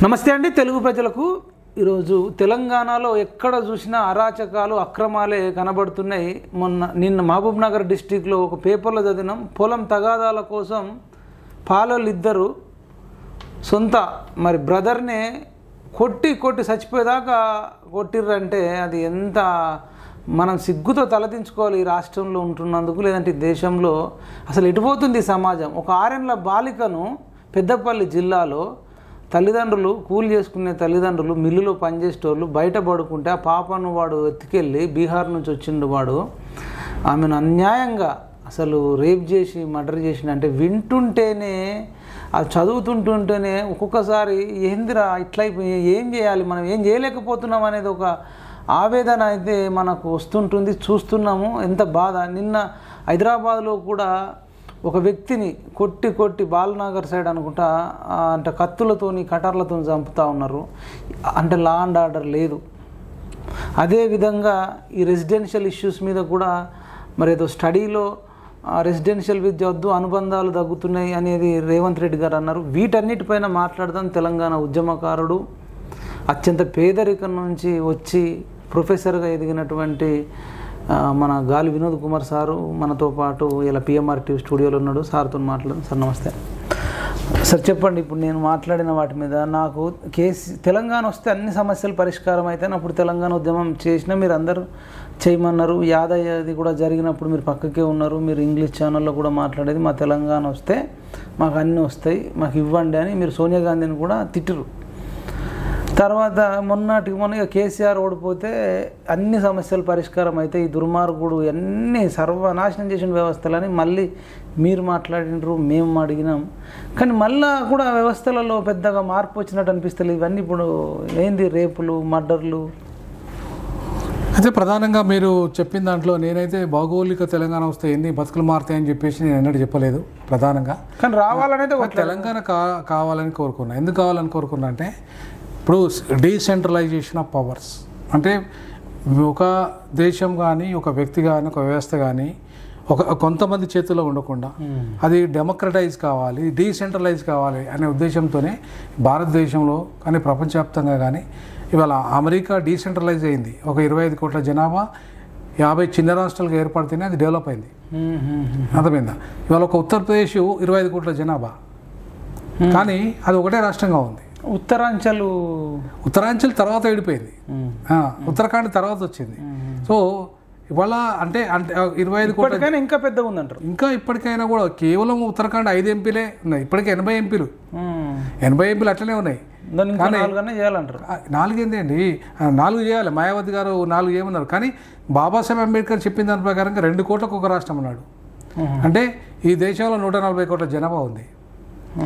నమస్తే అండి తెలుగు ప్రజలకు ఈరోజు తెలంగాణలో ఎక్కడ చూసినా అరాచకాలు అక్రమాలే కనబడుతున్నాయి. నిన్న మహబూబ్ నగర్ డిస్టిక్లో ఒక పేపర్లో చదివినాం. పొలం తగాదాల కోసం పాలోళ్ళు ఇద్దరు సొంత బ్రదర్నే కొట్టి చచ్చిపోయేదాకా కొట్టిర్రంటే అది ఎంత మనం సిగ్గుతో తలదించుకోవాలి ఈ రాష్ట్రంలో ఉంటున్నందుకు, లేదంటే దేశంలో అసలు ఎటుపోతుంది సమాజం. ఒక 6 ఏళ్ల బాలికను పెద్దపల్లి జిల్లాలో తల్లిదండ్రులు కూలి చేసుకునే తల్లిదండ్రులు మిల్లులో పనిచేసేటోళ్ళు బయట పడుకుంటే ఆ పాపను వాడు ఎత్తుకెళ్ళి బీహార్ నుంచి వచ్చిండు. వాడు ఆమెను అన్యాయంగా అసలు రేప్ చేసి మర్డర్ చేసిన అంటే వింటుంటేనే అది చదువుతుంటుంటేనే ఒక్కొక్కసారి ఏందిరా ఇట్లా ఏం చేయాలి, మనం ఏం చేయలేకపోతున్నాం అనేది ఒక ఆవేదన అయితే మనకు వస్తుంటుంది. చూస్తున్నాము ఎంత బాధ. నిన్న హైదరాబాద్లో కూడా ఒక వ్యక్తిని కొట్టి బాలనగర్ సైడ్ అనుకుంటా అంటే కత్తులతోని కటర్లతో చంపుతూ ఉన్నారు. అంటే లా అండ్ ఆర్డర్ లేదు. అదేవిధంగా ఈ రెసిడెన్షియల్ ఇష్యూస్ మీద కూడా ఏదో స్టడీలో రెసిడెన్షియల్ విద్య వద్దు, అనుబంధాలు తగ్గుతున్నాయి అనేది రేవంత్ రెడ్డి గారు అన్నారు. వీటన్నిటిపైన మాట్లాడదాం. తెలంగాణ ఉద్యమకారుడు, అత్యంత పేదరికం నుంచి వచ్చి ప్రొఫెసర్గా ఎదిగినటువంటి మన గాలి వినోద్ కుమార్ సారు మనతో పాటు ఇలా పిఎంఆర్ టీవీ స్టూడియోలో ఉన్నాడు. సార్తో మాట్లాడదాం. సార్ నమస్తే. సార్ చెప్పండి, ఇప్పుడు నేను మాట్లాడిన వాటి మీద నాకు తెలంగాణ వస్తే అన్ని సమస్యలు పరిష్కారం అయితే అప్పుడు తెలంగాణ ఉద్యమం చేసినా మీరు అందరూ చేయమన్నారు. యాదయ్యది కూడా జరిగినప్పుడు మీరు పక్కకే ఉన్నారు. మీరు ఇంగ్లీష్ ఛానల్లో కూడా మాట్లాడేది మా తెలంగాణ వస్తే మాకు అన్నీ వస్తాయి, మాకు ఇవ్వండి అని మీరు సోనియా గాంధీని కూడా తిట్టరు. తర్వాత మొన్న కేసీఆర్ ఓడిపోతే అన్ని సమస్యలు పరిష్కారం అయితే ఈ దుర్మార్గుడు అన్నీ సర్వనాశనం చేసిన వ్యవస్థలని మళ్ళీ మీరు మాట్లాడినరు, మేము అడిగినాం. కానీ మళ్ళా కూడా వ్యవస్థలలో పెద్దగా మార్పు వచ్చినట్టు అనిపిస్తలేదు. ఇవన్నీ ఇప్పుడు ఏంది రేపులు, మర్డర్లు. అయితే ప్రధానంగా మీరు చెప్పిన దాంట్లో నేనైతే భౌగోళిక తెలంగాణ వస్తే ఎన్ని బతుకులు మారుతాయని చెప్పేసి నేను ఎన్నడూ చెప్పలేదు ప్రధానంగా. కానీ రావాలనేది తెలంగాణ కావాలని కోరుకున్నా. ఎందుకు కావాలని కోరుకున్నా అంటే ఇప్పుడు డీసెంట్రలైజేషన్ ఆఫ్ పవర్స్ అంటే ఒక దేశం కానీ, ఒక వ్యక్తి కానీ, ఒక వ్యవస్థ కానీ కొంతమంది చేతుల్లో ఉండకుండా అది డెమోక్రటైజ్ కావాలి, డీసెంట్రలైజ్ కావాలి అనే ఉద్దేశంతోనే భారతదేశంలో కానీ ప్రపంచవ్యాప్తంగా కానీ ఇవాళ అమెరికా డీసెంట్రలైజ్ అయింది. ఒక 25 కోట్ల జనాభా 50 చిన్న రాష్ట్రాలుగా ఏర్పడితేనే అది డెవలప్ అయింది. అర్థమైందా? ఇవాళ ఒక ఉత్తరప్రదేశ్ 25 కోట్ల జనాభా కానీ అది ఒకటే రాష్ట్రంగా ఉంది. ఉత్తరాంచల్ తర్వాత విడిపోయింది, ఉత్తరాఖండ్ తర్వాత వచ్చింది. సో ఇవాళ అంటే 25 కోట్ల ఇంకా పెద్దగా ఉందంటారు. ఇంకా ఇప్పటికైనా కూడా కేవలం ఉత్తరాఖండ్ 5 ఎంపీలే ఉన్నాయి. ఇప్పటికే 80 ఎంపీలు 80 ఎంపీలు అట్లనే ఉన్నాయి. చేయాలంటారు. 4 ఏంటి అండి, 4 చేయాలి. మాయావతి గారు 4 చేయమన్నారు. కానీ బాబాసాహెబ్ అంబేద్కర్ చెప్పిన దాని ప్రకారంగా 2 కోట్లకు ఒక రాష్ట్రం అన్నాడు. అంటే ఈ దేశంలో 140 కోట్ల జనాభా ఉంది.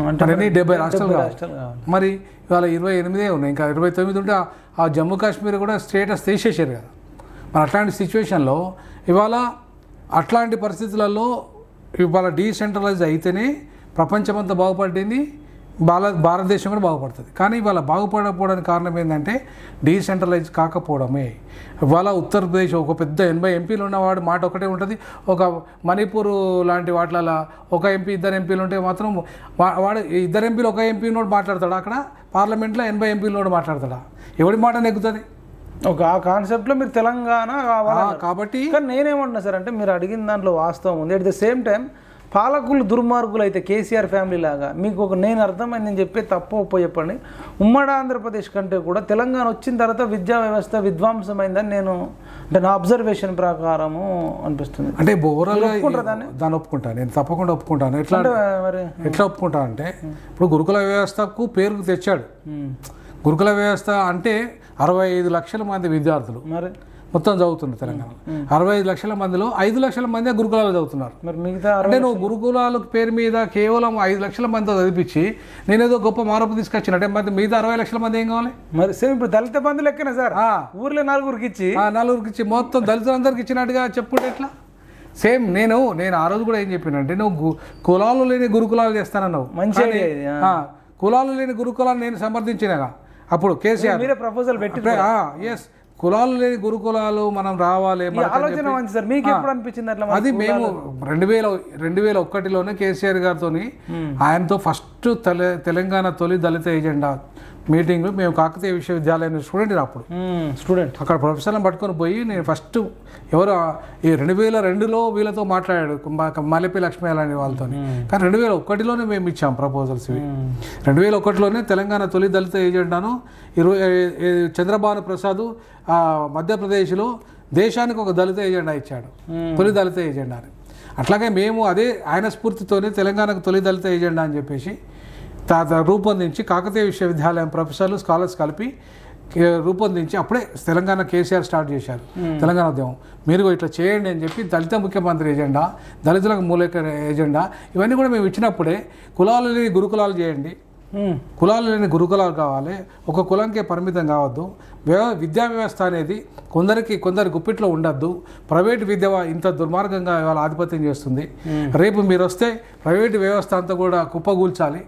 అంటే 70 రాష్ట్రాలు కావాలి. మరి ఇవాళ 28 ఉన్నాయి. ఇంకా 29 ఉంటే ఆ జమ్మూ కాశ్మీర్ కూడా స్టేటస్ తీసేసారు కదా. మరి అట్లాంటి సిచ్యువేషన్లో ఇవాళ అట్లాంటి పరిస్థితులలో ఇవాళ డీసెంట్రలైజ్ అయితేనే ప్రపంచమంతా బాగుపడింది, భారతదేశం కూడా బాగుపడుతుంది. కానీ ఇవాళ బాగుపడకపోవడానికి కారణం ఏంటంటే డీసెంట్రలైజ్ కాకపోవడమే. ఇవాళ ఉత్తరప్రదేశ్ ఒక పెద్ద 80 ఎంపీలు ఉన్నవాడు మాట ఒకటే ఉంటుంది. ఒక మణిపూర్ లాంటి వాటిలలో ఒక ఎంపీ 2 ఎంపీలు ఉంటే మాత్రం వాడు 2 ఎంపీలు ఒక ఎంపీ నోడు మాట్లాడతాడు. అక్కడ పార్లమెంట్లో 80 ఎంపీలు నోడు మాట్లాడతాడా? ఎవడి మాట నెగ్గుతుంది? ఒక ఆ కాన్సెప్ట్లో మీరు తెలంగాణ కాబట్టి నేనేమంటున్నా సార్ అంటే మీరు అడిగిన దాంట్లో వాస్తవం ఉంది. అట్ ద సేమ్ టైం పాలకులు దుర్మార్గులు అయితే కేసీఆర్ ఫ్యామిలీ లాగా మీకు నేను అర్థమైంది నేను చెప్పే తప్పు ఒప్పో చెప్పండి. ఉమ్మడి ఆంధ్రప్రదేశ్ కంటే కూడా తెలంగాణ వచ్చిన తర్వాత విద్యా వ్యవస్థ విధ్వంసమైందని నేను అంటే నా అబ్జర్వేషన్ ప్రకారము అనిపిస్తుంది. అంటే ఓవరాల్గా దాన్ని ఒప్పుకుంటాను, నేను తప్పకుండా ఒప్పుకుంటాను. ఎట్లా ఒప్పుకుంటాను అంటే ఇప్పుడు గురుకుల వ్యవస్థకు పేరుకు తెచ్చాడు. గురుకుల వ్యవస్థ అంటే 65 లక్షల మంది విద్యార్థులు మొత్తం చదువుతున్నారు తెలంగాణ. 65 లక్షల మందిలో 5 లక్షల మంది గురుకులాలు చదువుతున్నారు. మరి మిగతా అంటే నువ్వు గురుకులాల పేరు మీద కేవలం 5 లక్షల మందితో చదివించి నేనేదో గొప్ప మార్పు తీసుకొచ్చిన అంటే మరి మిగతా 60 లక్షల మంది ఏం కావాలి? మరి సేమ్ ఇప్పుడు దళిత బంధు లెక్కనే సార్. ఊర్లో 4గురికి ఇచ్చి మొత్తం దళితులందరికి ఇచ్చినట్టుగా చెప్పుకుంటే ఎట్లా? సేమ్ నేను ఆ రోజు కూడా ఏం చెప్పినంటే నువ్వు కులాలు లేని గురుకులాలు చేస్తానన్నావు. మంచిగా కులాలు లేని గురుకులాలు నేను సమర్థించినగా అప్పుడు కేసీఆర్ మీరే ప్రపోజల్ పెట్టి ఎస్ కులాలు లేని గురుకులాలు మనం రావాలి. అది మేము 2001లోనే కేసీఆర్ గారితో ఆయనతో ఫస్ట్ తెలంగాణ తొలి దళిత ఎజెండా మీటింగ్లు. మేము కాకతీయ విశ్వవిద్యాలయం స్టూడెంట్ అప్పుడు అక్కడ ప్రొఫెసర్లను పట్టుకొని పోయి నేను ఫస్ట్ ఎవరు ఈ 2002లో వీళ్ళతో మాట్లాడాడు మల్లెపల్లి లక్ష్మీ అనే వాళ్ళతో. కానీ 2001లోనే మేము ఇచ్చాం ప్రపోజల్స్. ఇవి 2001లోనే తెలంగాణ తొలి దళిత ఏజెండాను చంద్రబాబు ప్రసాద్ మధ్యప్రదేశ్లో దేశానికి ఒక దళిత ఏజెండా ఇచ్చాడు, తొలి దళిత ఏజెండాని. అట్లాగే మేము అదే ఆయన స్ఫూర్తితోనే తెలంగాణకు తొలి దళిత ఏజెండా అని చెప్పేసి రూపొందించి కాకతీయ విశ్వవిద్యాలయం ప్రొఫెసర్లు స్కాలర్స్ కలిపి రూపొందించి అప్పుడే తెలంగాణ కేసీఆర్ స్టార్ట్ చేశారు తెలంగాణ ఉద్యమం. మీరు ఇట్లా చేయండి అని చెప్పి దళిత ముఖ్యమంత్రి ఏజెండా, దళితులకు మూలేక ఏజెండా ఇవన్నీ కూడా మేము ఇచ్చినప్పుడే కులాలు లేని గురుకులాలు చేయండి, కులాలు లేని గురుకులాలు కావాలి, ఒక కులంకే పరిమితం కావద్దు, విద్యా వ్యవస్థ అనేది కొందరి గుప్పిట్లో ఉండద్దు, ప్రైవేటు విద్య ఇంత దుర్మార్గంగా ఇవాళ ఆధిపత్యం చేస్తుంది, రేపు మీరు వస్తే ప్రైవేటు వ్యవస్థ అంతా కూడా కుప్పగూల్చాలి,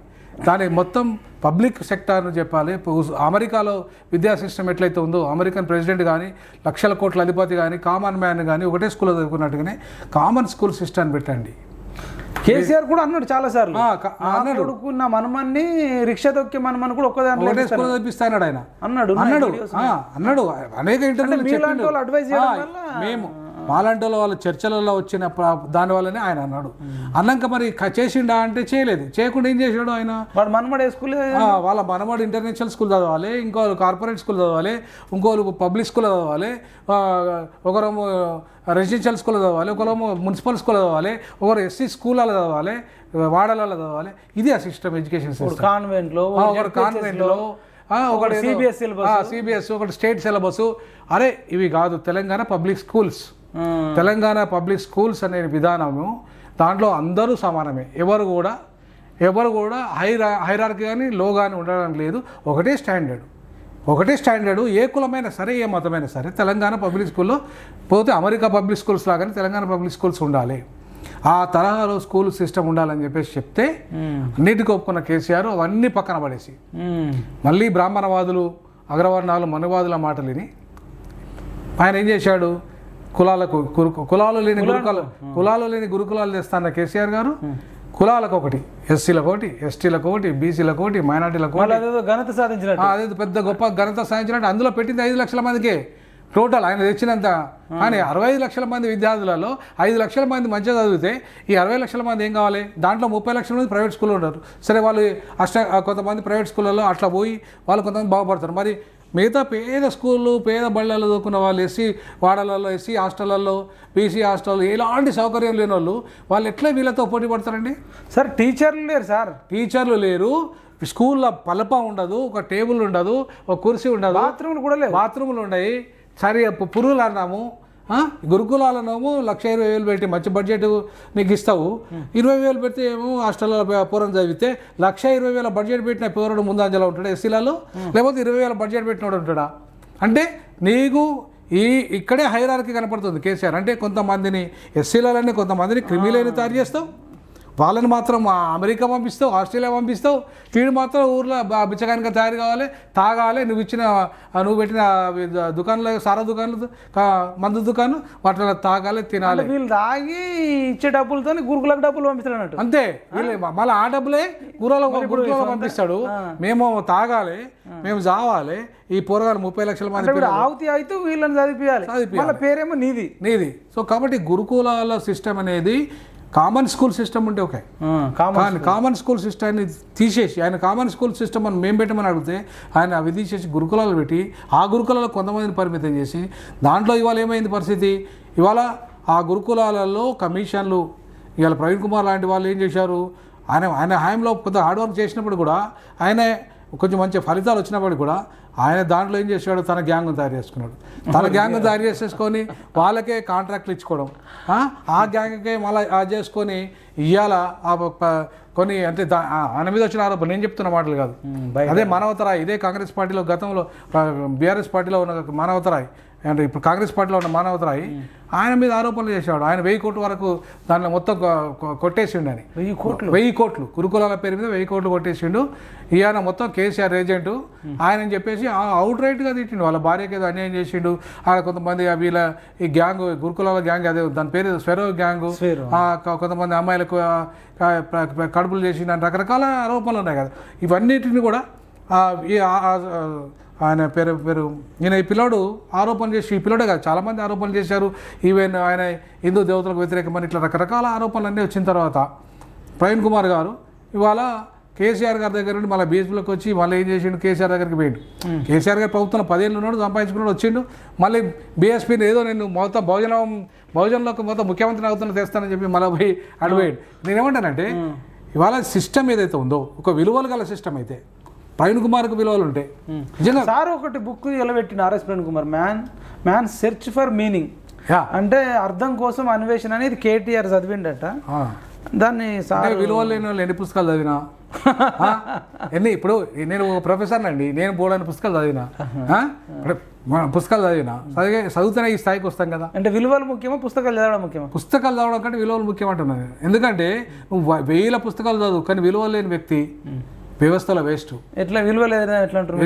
దాని మొత్తం పబ్లిక్ సెక్టార్ను చెప్పాలి. అమెరికాలో విద్యా సిస్టమ్ ఎట్లయితే ఉందో అమెరికన్ ప్రెసిడెంట్ కానీ లక్షల కోట్ల అధిపతి కానీ కామన్ మ్యాన్ కానీ ఒకటే స్కూల్లో చదువుకున్నట్టుగానే కామన్ స్కూల్ సిస్టమ్ పెట్టండి. కేసీఆర్ కూడా అన్నాడు చాలా సార్లు, నా మనమన్ని రిక్షా తొక్కే మనమని కూడా ఒకటే స్కూల్ చదివిస్తాడు ఆయన అన్నాడు అనేక ఇంటర్వ్యూలు. మేము మాలాంటి వాళ్ళ చర్చలలో వచ్చిన దానివల్లనే ఆయన అన్నాడు. అన్నాక మరి చేసిండా అంటే చేయలేదు. చేయకుండా ఏం చేసాడు ఆయన? మనమడే స్కూల్, వాళ్ళ మనమడు ఇంటర్నేషనల్ స్కూల్ చదవాలి, ఇంకోళ్ళు కార్పొరేట్ స్కూల్ చదవాలి, ఇంకోళ్ళు పబ్లిక్ స్కూల్ చదవాలి, ఒకరేమో రెసిడెన్షియల్ స్కూల్ చదవాలి, ఒకరేమో మున్సిపల్ స్కూల్ చదవాలి, ఒకరు ఎస్సీ స్కూళ్ళలో చదవాలి, వాడలలో చదవాలి. ఇది ఆ సిస్టమ్, ఎడ్యుకేషన్ సిస్టమ్. కాన్వెంట్లో ఒకటి సిబిఎస్, ఒకటి స్టేట్ సిలబస్. అరే ఇవి కాదు Telangana public schools. Telangana public schools అనే విధానము దాంట్లో అందరూ సమానమే, ఎవరు కూడా హైరార్కీ కానీ లో కానీ ఉండడం లేదు. ఒకటే స్టాండర్డు. ఏ కులమైనా సరే ఏ మతమైనా సరే తెలంగాణ పబ్లిక్ స్కూల్లో పోతే అమెరికా పబ్లిక్ స్కూల్స్ లాగానే తెలంగాణ పబ్లిక్ స్కూల్స్ ఉండాలి, ఆ తరహాలో స్కూల్ సిస్టమ్ ఉండాలని చెప్పేసి చెప్తే అన్నిటికీ ఒప్పుకున్న కేసీఆర్ అవన్నీ పక్కన పడేసి మళ్ళీ బ్రాహ్మణవాదులు, అగ్రవర్ణాలు, మనువాదుల మాటలు విని ఆయన ఏం చేశాడు? కులాలు లేని గురుకులాలు తెస్తాన్న కేసీఆర్ గారు కులాలకు ఒకటి, ఎస్సీలకు ఒకటి, ఎస్టీలకు ఒకటి, బీసీలకు ఒకటి, మైనార్టీలకు ఘనత సాధించినట్టు, అదే పెద్ద గొప్ప ఘనత సాధించినట్టు. అందులో పెట్టింది 5 లక్షల మందికే టోటల్ ఆయన తెచ్చినంత. కానీ 65 లక్షల మంది విద్యార్థులలో 5 లక్షల మంది మంచిగా చదివితే ఈ 60 లక్షల మంది ఏం కావాలి? దాంట్లో 30 లక్షల మంది ప్రైవేట్ స్కూల్లో ఉంటారు. సరే వాళ్ళు కొంతమంది ప్రైవేట్ స్కూళ్ళలో అట్లా పోయి వాళ్ళు కొంతమంది బాగుపడతారు. మరి మిగతా పేద స్కూళ్ళు, పేద బళ్ళల్లో చదువుకున్న వాళ్ళు, ఎస్సీ వాడలలో, ఎస్సీ హాస్టళ్లలో, బీసీ హాస్టల్లో ఎలాంటి సౌకర్యం లేని వాళ్ళు ఎట్లా వీళ్ళతో పోటీ పడతారండి? సార్ టీచర్లు లేరు, టీచర్లు లేరు, స్కూల్లో పలప ఉండదు, ఒక టేబుల్ ఉండదు, ఒక కుర్చీ ఉండదు, బాత్రూములు కూడా లేవు, బాత్రూములు ఉన్నాయి. సరే పురుగులు అన్నాము, గురుకులాలనేమో 1,20,000 పెట్టి మంచి బడ్జెట్ నీకు ఇస్తావు, 20,000 పెడితే ఏమో హాస్టల్లో పూర్వం చదివితే 1,20,000 బడ్జెట్ పెట్టిన పూర్వడు ముందంజలో ఉంటాడు ఎస్సీలలో, లేకపోతే 20,000 బడ్జెట్ పెట్టినోడు ఉంటాడా? అంటే నీకు ఇక్కడే హైరార్కీ కనపడుతుంది కేసీఆర్. అంటే కొంతమందిని ఎస్సీలని కొంతమందిని క్రిమిలేని తయారు చేస్తావు, వాళ్ళని మాత్రం అమెరికా పంపిస్తావు, ఆస్ట్రేలియా పంపిస్తావు, వీడు మాత్రం ఊర్లో బిచ్చగానిగా తయారు కావాలి, తాగాలి, నువ్వు పెట్టిన దుకాణంలో, సారా దుకాణాలు, మందు దుకాణం, వాటిలో తాగాలి, తినాలి. వీళ్ళు తాగి ఇచ్చే డబ్బులతో గురుకులకు డబ్బులు పంపిస్తాడు అంతే. మళ్ళీ ఆ డబ్బులే గురుకులలో పంపిస్తాడు. మేము తాగాలి, మేము చావాలి, ఈ పోరగాలు 30 లక్షల మంది ఆవుతి అయితే వీళ్ళని చదివించాలి, పేరేమో నీది. సో కాబట్టి గురుకులాల సిస్టమ్ అనేది కామన్ స్కూల్ సిస్టమ్ ఉంటే ఓకే, కామన్ స్కూల్ సిస్టమ్ని తీసేసి ఆయన కామన్ స్కూల్ సిస్టమ్ అని మేము పెట్టమని అడిగితే ఆయన అవి తీసేసి గురుకులాలు పెట్టి ఆ గురుకులాల్లో కొంతమందిని పరిమితం చేసి దాంట్లో ఇవాళ ఏమైంది పరిస్థితి? ఇవాళ ఆ గురుకులాలలో కమిషన్లు, ఇవాళ ప్రవీణ్ కుమార్ లాంటి వాళ్ళు ఏం చేశారు? ఆయన హయాంలో కొంత హార్డ్ వర్క్ చేసినప్పుడు కూడా, ఆయన కొంచెం మంచి ఫలితాలు వచ్చినప్పుడు కూడా ఆయన దాంట్లో ఏం చేశాడు? తన గ్యాంగ్ను తయారు చేసుకున్నాడు. తన గ్యాంగ్ను తయారు చేసేసుకొని వాళ్ళకే కాంట్రాక్ట్లు ఇచ్చుకోవడం, ఆ గ్యాంగ్కే మళ్ళీ చేసుకొని ఇవాళ కొన్ని అంటే ఆయన మీద వచ్చిన ఆరోపణ నేను చెప్తున్న మాటలు కాదు, అదే మానవతరాయ్, ఇదే కాంగ్రెస్ పార్టీలో గతంలో బీఆర్ఎస్ పార్టీలో ఉన్న మానవతరాయ్ అంటే ఇప్పుడు కాంగ్రెస్ పార్టీలో ఉన్న మానవతరాయ్ ఆయన మీద ఆరోపణలు చేసేవాడు. ఆయన 1000 కోట్ల వరకు దాన్ని మొత్తం కొట్టేసిండు అని. 1000 కోట్లు గురుకులాల పేరు మీద 1000 కోట్లు కొట్టేసిండు. ఈయన మొత్తం కేసీఆర్ ఏజెంటు ఆయన చెప్పేసి అవుట్ రైట్గా తిట్టిండు. వాళ్ళ భార్యకి ఏదో అన్యాయం చేసిండు. కొంతమంది వీళ్ళ ఈ గ్యాంగ్, గురుకులాల గ్యాంగ్, అదే దాని పేరు స్వెరో గ్యాంగ్, కొంతమంది అమ్మాయిలకు కడుపులు చేసిండు, రకరకాల ఆరోపణలు ఉన్నాయి కదా. ఇవన్నిటిని కూడా ఆయన పేరు ఈయన ఈ పిల్లోడు ఆరోపణ చేసి, ఈ పిల్లోడే కాదు చాలామంది ఆరోపణలు చేశారు. ఈవెన్ ఆయన హిందూ దేవతలకు వ్యతిరేకమని ఇట్లా రకరకాల ఆరోపణలు అన్నీ వచ్చిన తర్వాత ప్రవీణ్ కుమార్ గారు ఇవాళ కేసీఆర్ గారి దగ్గర నుండి మళ్ళీ బీఎస్పీలోకి వచ్చి మళ్ళీ ఏం చేసిండు, కేసీఆర్ దగ్గరికి పోయిండు. కేసీఆర్ గారు ప్రభుత్వం 10 ఏళ్ళు ఉన్నాడు, సంపాదించుకున్నాడు, వచ్చిండు. మళ్ళీ బీఎస్పీని ఏదో నేను మొత్తం బహుజనంలోకి మొత్తం ముఖ్యమంత్రిని అవుతున్నా తెస్తానని చెప్పి మళ్ళీ పోయి అడిపోయాడు. నేనేమంటానంటే ఇవాళ సిస్టమ్ ఏదైతే ఉందో ఒక విలువలు గల సిస్టమ్ అయితే ప్రవీణ్ కుమార్కి విలువలు ఉంటాయి. నిజంగా సార్ ఒకటి బుక్ నిలబెట్టిన RS Praveen Kumar, man search for meaning, అంటే అర్థం కోసం అన్వేషణ అనేది కేటీఆర్ చదివిండట. దాన్ని సార్ విలువలు లేని వాళ్ళు ఎన్ని పుస్తకాలు చదివినా ఇప్పుడు నేను ఒక ప్రొఫెసర్ అండి, నేను బోర్డని పుస్తకాలు చదివినా చదువుతూనే ఈ స్థాయికి వస్తాం కదా. అంటే విలువలు ముఖ్యమా పుస్తకాలు చదవడం ముఖ్యమా? పుస్తకాలు చదవడం కంటే విలువలు ముఖ్యం అంటున్నాను. ఎందుకంటే నువ్వు 1000 పుస్తకాలు చదువు కానీ విలువలు లేని వ్యక్తి వ్యవస్థలో వేస్ట్. ఎట్లా విలువ లేదా ఎట్లా అంటారు?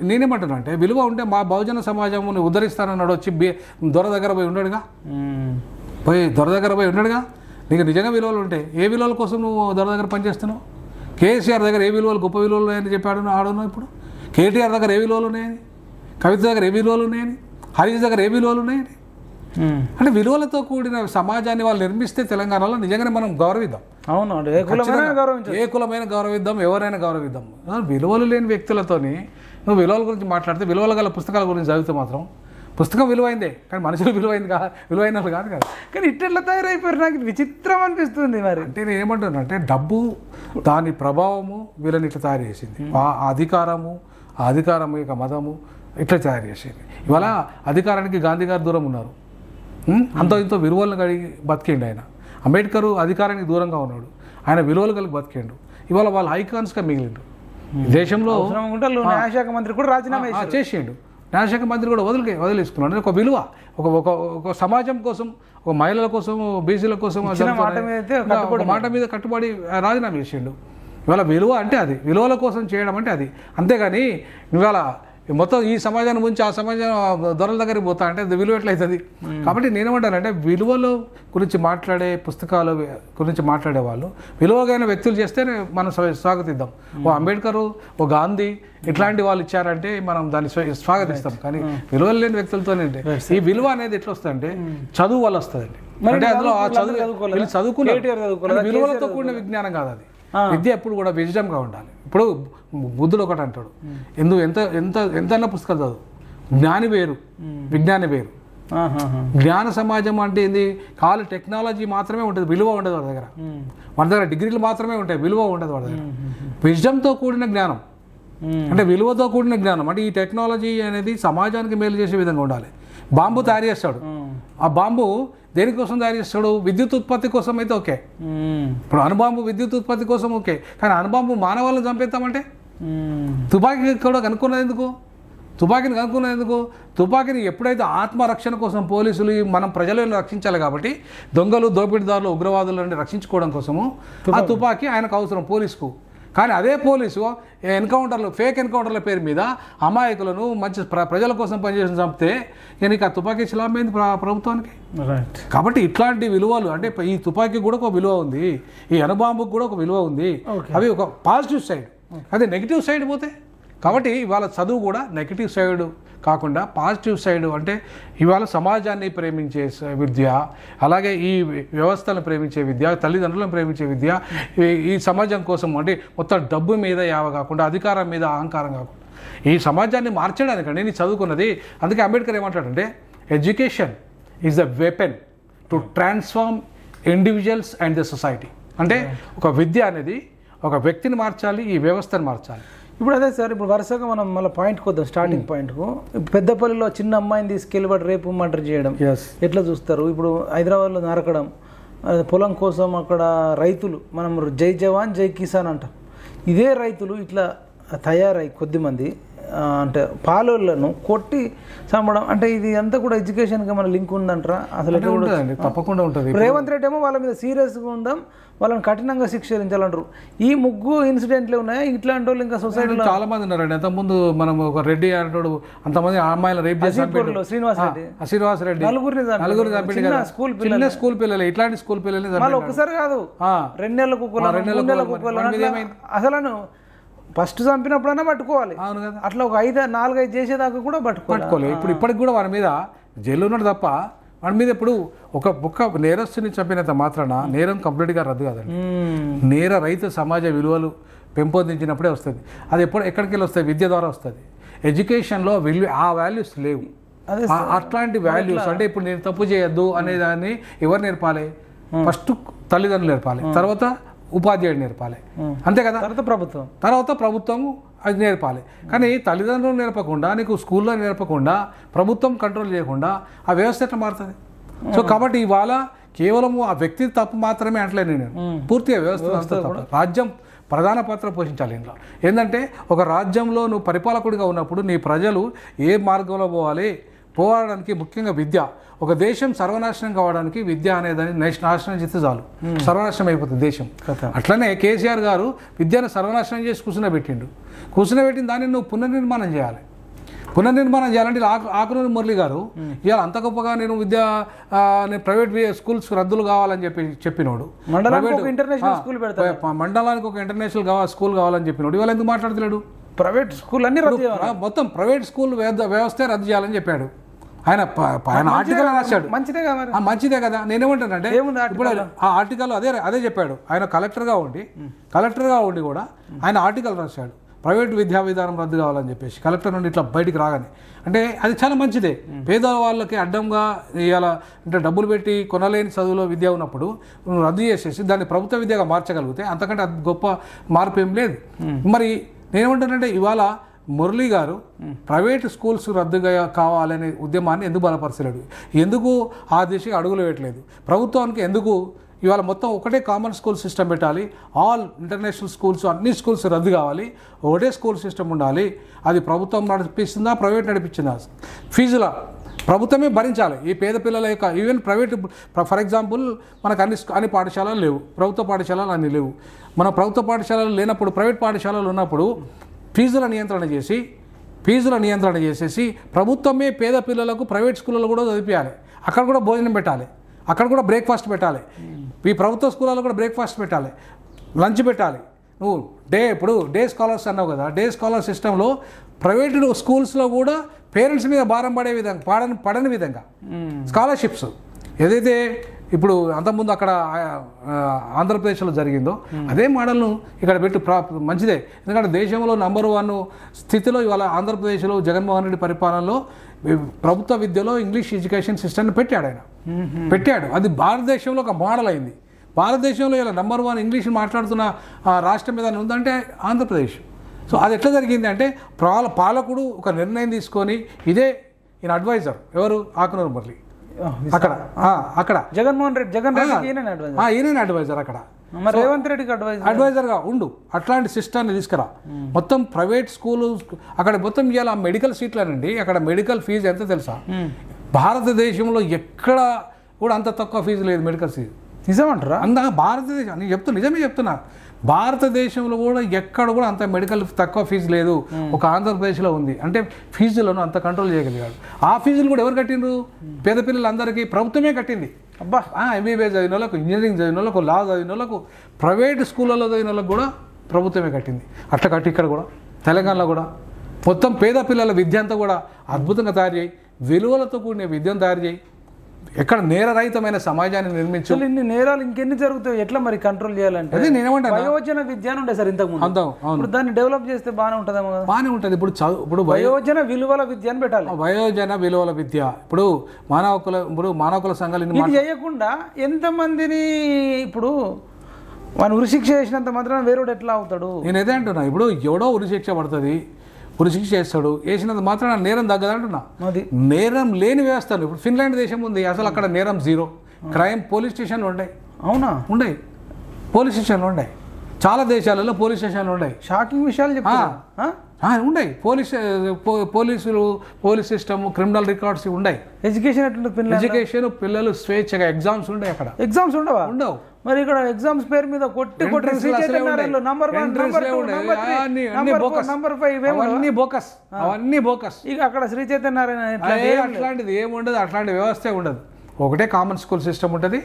నేనేమంటున్నా అంటే విలువ ఉంటే మా బహుజన సమాజం ఉద్ధరిస్తానన్నాడు వచ్చి దొర దగ్గర పోయి ఉన్నాడుగా, దొర దగ్గర పోయి ఉన్నాడుగా. నీకు నిజంగా విలువలు ఉంటాయి, ఏ విలువల కోసం నువ్వు దొర దగ్గర పనిచేస్తున్నావు? కేసీఆర్ దగ్గర ఏ విలువలు గొప్ప విలువలు ఉన్నాయని చెప్పాడు ఆడున్నావు. ఇప్పుడు కేటీఆర్ దగ్గర ఏ విలువలు ఉన్నాయని, కవిత దగ్గర ఏ విలువలు ఉన్నాయని, హరీష్ దగ్గర ఏ విలువలు ఉన్నాయని. అంటే విలువలతో కూడిన సమాజాన్ని వాళ్ళు నిర్మిస్తే తెలంగాణలో నిజంగానే మనం గౌరవిద్దాం. అవును, ఏ కులమైన గౌరవిద్దాం, ఎవరైనా గౌరవిద్దాం. విలువలు లేని వ్యక్తులతోని నువ్వు విలువల గురించి మాట్లాడితే, విలువలు గల పుస్తకాల గురించి చదివితే మాత్రం పుస్తకం విలువైందే కానీ మనుషులు విలువైంది విలువైన వాళ్ళు కాదు కదా. కానీ ఇట్లా తయారైపోయారు, నాకు విచిత్రం అనిపిస్తుంది. మరి అంటే నేను ఏమంటున్నా అంటే డబ్బు దాని ప్రభావము వీళ్ళని ఇట్లా తయారు చేసింది. ఆ అధికారము ఇక మతము ఇట్లా తయారు చేసింది. ఇవాళ అధికారానికి గాంధీ గారు దూరం ఉన్నారు, అంతో ఇంతో విలువలను కలిగి బతికిండు ఆయన. అంబేద్కర్ అధికారానికి దూరంగా ఉన్నాడు, ఆయన విలువలు కలిగి బతికిండు. ఇవాళ వాళ్ళు ఐకాన్స్గా మిగిలిండు. దేశంలో న్యాయశాఖ మంత్రి కూడా రాజీనామా చేసిండు, న్యాయశాఖ మంత్రి కూడా వదిలేసుకున్నాడు. ఒక విలువ ఒక సమాజం కోసం, ఒక మహిళల కోసం, బీసీల కోసం మాట మీద కట్టుబడి రాజీనామా చేసిండు. ఇవాళ విలువ అంటే అది, విలువల కోసం చేయడం అంటే అది. అంతేగాని ఇవాళ మొత్తం ఈ సమాజాన్ని ముంచి ఆ సమాజం దొరల దగ్గరికి పోతా అంటే అది విలువ ఎట్లయితుంది? కాబట్టి నేనేమంటానంటే విలువల గురించి మాట్లాడే పుస్తకాల గురించి మాట్లాడే వాళ్ళు విలువగైన వ్యక్తులు చేస్తే మనం స్వాగతిద్దాం. ఓ అంబేద్కర్, ఓ గాంధీ ఇట్లాంటి వాళ్ళు ఇచ్చారంటే మనం దాన్ని స్వాగతిస్తాం. కానీ విలువలు లేని వ్యక్తులతోనే ఈ విలువ అనేది ఎట్లా వస్తుందంటే చదువు వల్ల వస్తుందండి. అంటే అందులో ఆ చదువుకున్న విలువలతో కూడిన విజ్ఞానం కాదు అది. విద్య ఎప్పుడు కూడా విజ్డమ్గా ఉండాలి. ఇప్పుడు బుద్ధుడు ఒకటి అంటాడు, ఎంతైనా పుస్తకాలు చదువు, జ్ఞాని వేరు విజ్ఞాని వేరు. జ్ఞాన సమాజం అంటే ఏంది? కాలు టెక్నాలజీ మాత్రమే ఉంటుంది, విలువ ఉండదు వాడి దగ్గర. మన దగ్గర డిగ్రీలు మాత్రమే ఉంటాయి, విలువ ఉండదు వాడి దగ్గర. విజ్డమ్తో కూడిన జ్ఞానం అంటే విలువతో కూడిన జ్ఞానం అంటే ఈ టెక్నాలజీ అనేది సమాజానికి మేలు చేసే విధంగా ఉండాలి. బాంబు తయారు చేస్తాడు, ఆ బాంబు దేనికోసం తయారు చేస్తాడు? విద్యుత్ ఉత్పత్తి కోసం అయితే ఓకే. ఇప్పుడు అణుబాంబు విద్యుత్ ఉత్పత్తి కోసం ఓకే, కానీ అణుబాంబు మానవాళ్ళని చంపేస్తామంటే తుపాకీ కూడా కనుక్కున్నది ఎందుకు? తుపాకీని ఎప్పుడైతే ఆత్మరక్షణ కోసం పోలీసులు మనం ప్రజలను రక్షించాలి కాబట్టి, దొంగలు, దోపిడీదారులు, ఉగ్రవాదులను రక్షించుకోవడం కోసము ఆ తుపాకీ ఆయనకు అవసరం పోలీసుకు. కానీ అదే పోలీసు ఫేక్ ఎన్కౌంటర్ల పేరు మీద అమాయకులను మంచి ప్రజల కోసం పనిచేసిన చంపితే నీకు ఆ తుపాకీ చిలామైంది ప్రభుత్వానికి. కాబట్టి ఇట్లాంటి విలువలు అంటే ఈ తుపాకీ కూడా ఒక విలువ ఉంది, ఈ అణుబాంబుకు కూడా ఒక విలువ ఉంది. అవి ఒక పాజిటివ్ సైడ్, అదే నెగిటివ్ సైడ్ పోతే. కాబట్టి ఇవాళ చదువు కూడా నెగిటివ్ సైడ్ కాకుండా పాజిటివ్ సైడ్ అంటే ఇవాళ సమాజాన్ని ప్రేమించే విద్య, అలాగే ఈ వ్యవస్థను ప్రేమించే విద్య, తల్లిదండ్రులను ప్రేమించే విద్య, ఈ సమాజం కోసం అంటే మొత్తం డబ్బు మీద యావ కాకుండా, అధికారం మీద అహంకారం కాకుండా ఈ సమాజాన్ని మార్చడానికండి నేను చదువుకున్నది. అందుకే అంబేద్కర్ ఏమంటాడంటే education is the weapon to transform individuals and the society. అంటే ఒక విద్య అనేది ఒక వ్యక్తిని మార్చాలి, ఈ వ్యవస్థను మార్చాలి. ఇప్పుడు అదే సార్, ఇప్పుడు వరుసగా మనం మళ్ళీ పాయింట్కి వద్దాం, స్టార్టింగ్ పాయింట్కు. పెద్దపల్లిలో చిన్న అమ్మాయిని తీసుకెళ్ళి వాడు రేపు మర్డర్ చేయడం ఎట్లా చూస్తారు? ఇప్పుడు హైదరాబాద్లో నరకడం, పొలం కోసం అక్కడ రైతులు మనం జై జవాన్ జై కిసాన్ అంటాం. ఇదే రైతులు ఇట్లా తయారై కొద్దిమంది అంటే పాలోళ్ళను కొట్టి చంపడం అంటే ఇది అంతా కూడా ఎడ్యుకేషన్కి మన లింక్ ఉందంటారా? అసలు ఉంటుందండి, తప్పకుండా ఉంటుంది. రేవంత్ రెడ్డి ఏమో వాళ్ళ మీద సీరియస్గా ఉందాం, వాళ్ళని కఠినంగా శిక్షించాలంటారు. ఈ ముగ్గు ఇన్సిడెంట్లు ఉన్నాయా ఇట్లాంటి వాళ్ళు? ఇంకా సొసైటీలో చాలా మంది ఉన్నారండి. ఎంతమంది మనం ఒక రెడ్డి అంటాడు, అంతమంది అమ్మాయిల రేప్ చేసి శ్రీనివాస్ రెడ్డి నలుగురిని చిన్న స్కూల్ పిల్లలు, ఇట్లాంటి స్కూల్ పిల్లలు ఒకసారి కాదు 2 నెలలకు అసలు ఫస్ట్ చంపినప్పుడైనా పట్టుకోవాలి. అవును కదా. అట్లా ఒక 4-5 చేసేదాకా కూడా పట్టుకోవాలి. ఇప్పటికి కూడా వాడి మీద జైలు ఉన్నాడు తప్ప వాడి మీద ఇప్పుడు ఒక్క నేరస్తుని చంపినంత మాత్రాన నేరం కంప్లీట్గా రద్దు కాదండి. నేర రహిత సమాజ విలువలు పెంపొందించినప్పుడే వస్తుంది. అది ఎక్కడికి వెళ్ళి వస్తుంది? విద్య ద్వారా వస్తుంది. ఎడ్యుకేషన్లో ఆ వాల్యూస్ లేవు. అట్లాంటి వాల్యూస్ అంటే ఇప్పుడు నేను తప్పు చేయొద్దు అనే దాన్ని ఎవరు నేర్పాలి? ఫస్ట్ తల్లిదండ్రులు నేర్పాలి, తర్వాత ఉపాధ్యాయుడు నేర్పాలి, అంతే కదా. తర్వాత ప్రభుత్వం అది నేర్పాలి. కానీ తల్లిదండ్రులు నేర్పకుండా, నీకు స్కూల్లో నేర్పకుండా, ప్రభుత్వం కంట్రోల్ చేయకుండా ఆ వ్యవస్థ ఎట్లా మారుతుంది? సో కాబట్టి ఇవాళ కేవలం ఆ వ్యక్తి తప్పు మాత్రమే అంటలేను నేను, పూర్తిగా వ్యవస్థ రాజ్యం ప్రధాన పాత్ర పోషించాలి ఇంట్లో. ఏంటంటే ఒక రాజ్యంలో నువ్వు పరిపాలకుడిగా ఉన్నప్పుడు నీ ప్రజలు ఏ మార్గంలో పోవడానికి ముఖ్యంగా విద్య. ఒక దేశం సర్వనాశనం కావడానికి విద్య అనేదాన్ని నాశనం చేస్తే చాలు, సర్వనాశనం అయిపోతుంది దేశం. అట్లనే కేసీఆర్ గారు విద్యను సర్వనాశనం చేసి కూర్చునబెట్టిన దాన్ని నువ్వు పునర్నిర్మాణం చేయాలి. పునర్నిర్మాణం చేయాలంటే ఆకునూరి మురళి గారు ఇవాళ అంత గొప్పగా నేను ప్రైవేట్ స్కూల్స్ రద్దులు కావాలని చెప్పినోడు, మండలానికి ఒక ఇంటర్నేషనల్ స్కూల్ కావాలని చెప్పినోడు ఇవాళ ఎందుకు మాట్లాడుతున్నాడు? ప్రైవేట్ స్కూల్ అన్ని మొత్తం ప్రైవేట్ స్కూల్ వ్యవస్థ రద్దు చేయాలని చెప్పాడు ఆయన. ఆర్టికల్ రాశాడు. మంచిదే కదా. నేనేమంటానంటే ఇప్పుడు ఆ ఆర్టికల్ అదే చెప్పాడు. ఆయన కలెక్టర్గా ఉండి కూడా ఆయన ఆర్టికల్ రాశాడు, ప్రైవేట్ విద్యా విధానం రద్దు కావాలని చెప్పేసి కలెక్టర్ నుండి ఇట్లా బయటికి రాగానే. అంటే అది చాలా మంచిదే. పేదవాళ్ళకి అడ్డంగా ఇవాళ అంటే డబ్బులు పెట్టి కొనలేని చదువులో విద్య ఉన్నప్పుడు రద్దు చేసేసి దాన్ని ప్రభుత్వ విద్యగా మార్చగలిగితే అంతకంటే గొప్ప మార్పు ఏం లేదు. మరి నేనేమంటానంటే ఇవాళ మురళీ గారు ప్రైవేట్ స్కూల్స్ రద్దుగా కావాలనే ఉద్యమాన్ని ఎందుకు బలపరచలేడు? ఎందుకు ఆ దిశగా అడుగులు వేయట్లేదు? ప్రభుత్వానికి ఎందుకు ఇవాళ మొత్తం ఒకటే కామన్ స్కూల్ సిస్టమ్ పెట్టాలి, ఆల్ ఇంటర్నేషనల్ స్కూల్స్ అన్ని స్కూల్స్ రద్దు కావాలి, ఒకటే స్కూల్ సిస్టమ్ ఉండాలి? అది ప్రభుత్వం నడిపిస్తుందా, ప్రైవేట్ నడిపించిందా? ఫీజుల ప్రభుత్వమే భరించాలి. ఈ పేద పిల్లల యొక్క ఈవెన్ ప్రైవేట్, ఫర్ ఎగ్జాంపుల్ మనకు అన్ని పాఠశాలలు లేవు, ప్రభుత్వ పాఠశాలలు అన్నీ లేవు. మన ప్రభుత్వ పాఠశాలలు లేనప్పుడు ప్రైవేట్ పాఠశాలలు ఉన్నప్పుడు ఫీజుల నియంత్రణ చేసేసి ప్రభుత్వమే పేద పిల్లలకు ప్రైవేట్ స్కూళ్ళలో కూడా చదివించాలి. అక్కడ కూడా భోజనం పెట్టాలి, అక్కడ కూడా బ్రేక్ఫాస్ట్ పెట్టాలి. ఈ ప్రభుత్వ స్కూళ్ళలో కూడా బ్రేక్ఫాస్ట్ పెట్టాలి, లంచ్ పెట్టాలి. నువ్వు ఇప్పుడు డే స్కాలర్స్ అన్నావు కదా, డే స్కాలర్ సిస్టంలో ప్రైవేట్ స్కూల్స్లో కూడా పేరెంట్స్ మీద భారం పడని విధంగా స్కాలర్షిప్స్ ఏదైతే ఇప్పుడు అంతకుముందు అక్కడ ఆంధ్రప్రదేశ్లో జరిగిందో అదే మోడల్ను ఇక్కడ పెట్టి మంచిదే. ఎందుకంటే దేశంలో నంబర్ 1 స్థితిలో ఇవాళ ఆంధ్రప్రదేశ్లో జగన్మోహన్ రెడ్డి పరిపాలనలో ప్రభుత్వ విద్యలో ఇంగ్లీష్ ఎడ్యుకేషన్ సిస్టమ్ని పెట్టాడు. అది భారతదేశంలో ఒక మోడల్ అయింది. భారతదేశంలో ఇలా నంబర్ 1 ఇంగ్లీష్ మాట్లాడుతున్న రాష్ట్రం మీద ఉందంటే ఆంధ్రప్రదేశ్. సో అది ఎట్లా జరిగింది అంటే పాలకుడు ఒక నిర్ణయం తీసుకొని ఈయన అడ్వైజర్ ఎవరు? ఆకునూరు మురళి. అక్కడ జగన్మోహన్ రెడ్డి ఈయన అడ్వైజర్. అక్కడ రేవంత్ రెడ్డికి అడ్వైజర్గా ఉండు. అట్లాంటి సిస్టాన్ని తీసుకురా. మొత్తం ప్రైవేట్ స్కూలు అక్కడ మొత్తం ఇవాళ మెడికల్ సీట్లనండి. అక్కడ మెడికల్ ఫీజు ఎంత తెలుసా? భారతదేశంలో ఎక్కడ కూడా అంత తక్కువ ఫీజు లేదు మెడికల్ ఫీజు. నిజమంటారా? భారతదేశం నేను నిజమే చెప్తున్నా. భారతదేశంలో కూడా ఎక్కడ కూడా అంత మెడికల్ తక్కువ ఫీజు లేదు, ఒక ఆంధ్రప్రదేశ్లో ఉంది. అంటే ఫీజులను అంత కంట్రోల్ చేయగలిగాడు. ఆ ఫీజులు కూడా ఎవరు కట్టిండ్రు? పేద పిల్లలందరికీ ప్రభుత్వమే కట్టింది. అబ్బా, ఎంబీబీఎస్ చదివిన వాళ్ళకు, ఇంజనీరింగ్ చదివిన వాళ్ళకు, లా చదివిన వాళ్ళకు, ప్రైవేట్ స్కూళ్ళలో చదివిన వాళ్ళకు కూడా ప్రభుత్వమే కట్టింది. అట్లా కట్టి ఇక్కడ కూడా తెలంగాణలో కూడా మొత్తం పేద పిల్లల విద్య అంతా కూడా అద్భుతంగా తయారు చేయి, విలువలతో కూడిన విద్యను తయారు చేయి, ఎక్కడ నేరరహితమైన సమాజాన్ని నిర్మించు. ఇన్ని నేరాలు ఇంకెన్ని జరుగుతాయి, ఎట్లా మరి కంట్రోల్ చేయాలంటే? అదే నేనేమంటాను, వయోజన విద్య అని ఉండే సార్ ఇంతకుముందు. ఇప్పుడు దాన్ని డెవలప్ చేస్తే బాగానే ఉంటుందేమో. బాగానే ఉంటుంది. ఇప్పుడు వయోజన విలువల విద్య అని పెట్టాలి. వయోజన విలువల విద్య. ఇప్పుడు మానవకుల సంఘాలు ఇది చేయకుండా ఎంతమందిని ఇప్పుడు వాని ఉరిశిక్ష చేసినంత మాత్రం వేరేడు ఎట్లా అవుతాడు? నేను ఏదే అంటున్నా. ఇప్పుడు ఎవడో ఉరిశిక్ష పడుతుంది, ఉరిశిక్ష చేస్తాడు, వేసినంత మాత్రం నేరం తగ్గదంటున్నా. అది నేరం లేని వ్యవస్థలు. ఇప్పుడు ఫిన్లాండ్ దేశం ఉంది, అసలు అక్కడ నేరం 0, క్రైమ్ పోలీస్ స్టేషన్లు ఉంటాయి. అవునా? ఉన్నాయి, పోలీస్ స్టేషన్లు ఉన్నాయి. చాలా దేశాలలో పోలీస్ స్టేషన్లు ఉన్నాయి. షాకింగ్ విషయాలు చెప్తా ఉన్నాయి. పోలీస్ సిస్టమ్, క్రిమినల్ రికార్డ్స్ ఉన్నాయి. ఎడ్యుకేషన్ ఎట్లుంటుంది? ఎడ్యుకేషన్ పిల్లలు స్వేచ్ఛగా ఎగ్జామ్స్ ఉంటాయి. అక్కడ ఎగ్జామ్స్ ఉండవు. మరి ఇక్కడ ఎగ్జామ్స్ పేరు మీద కొట్టి అవన్నీ బోకస్. ఇక అక్కడ శ్రీ చైతన్య నారాయణ అట్లాంటిది ఏముండదు, అట్లాంటి వ్యవస్థ ఉండదు. ఒకటే కామన్ స్కూల్ సిస్టమ్ ఉంటుంది,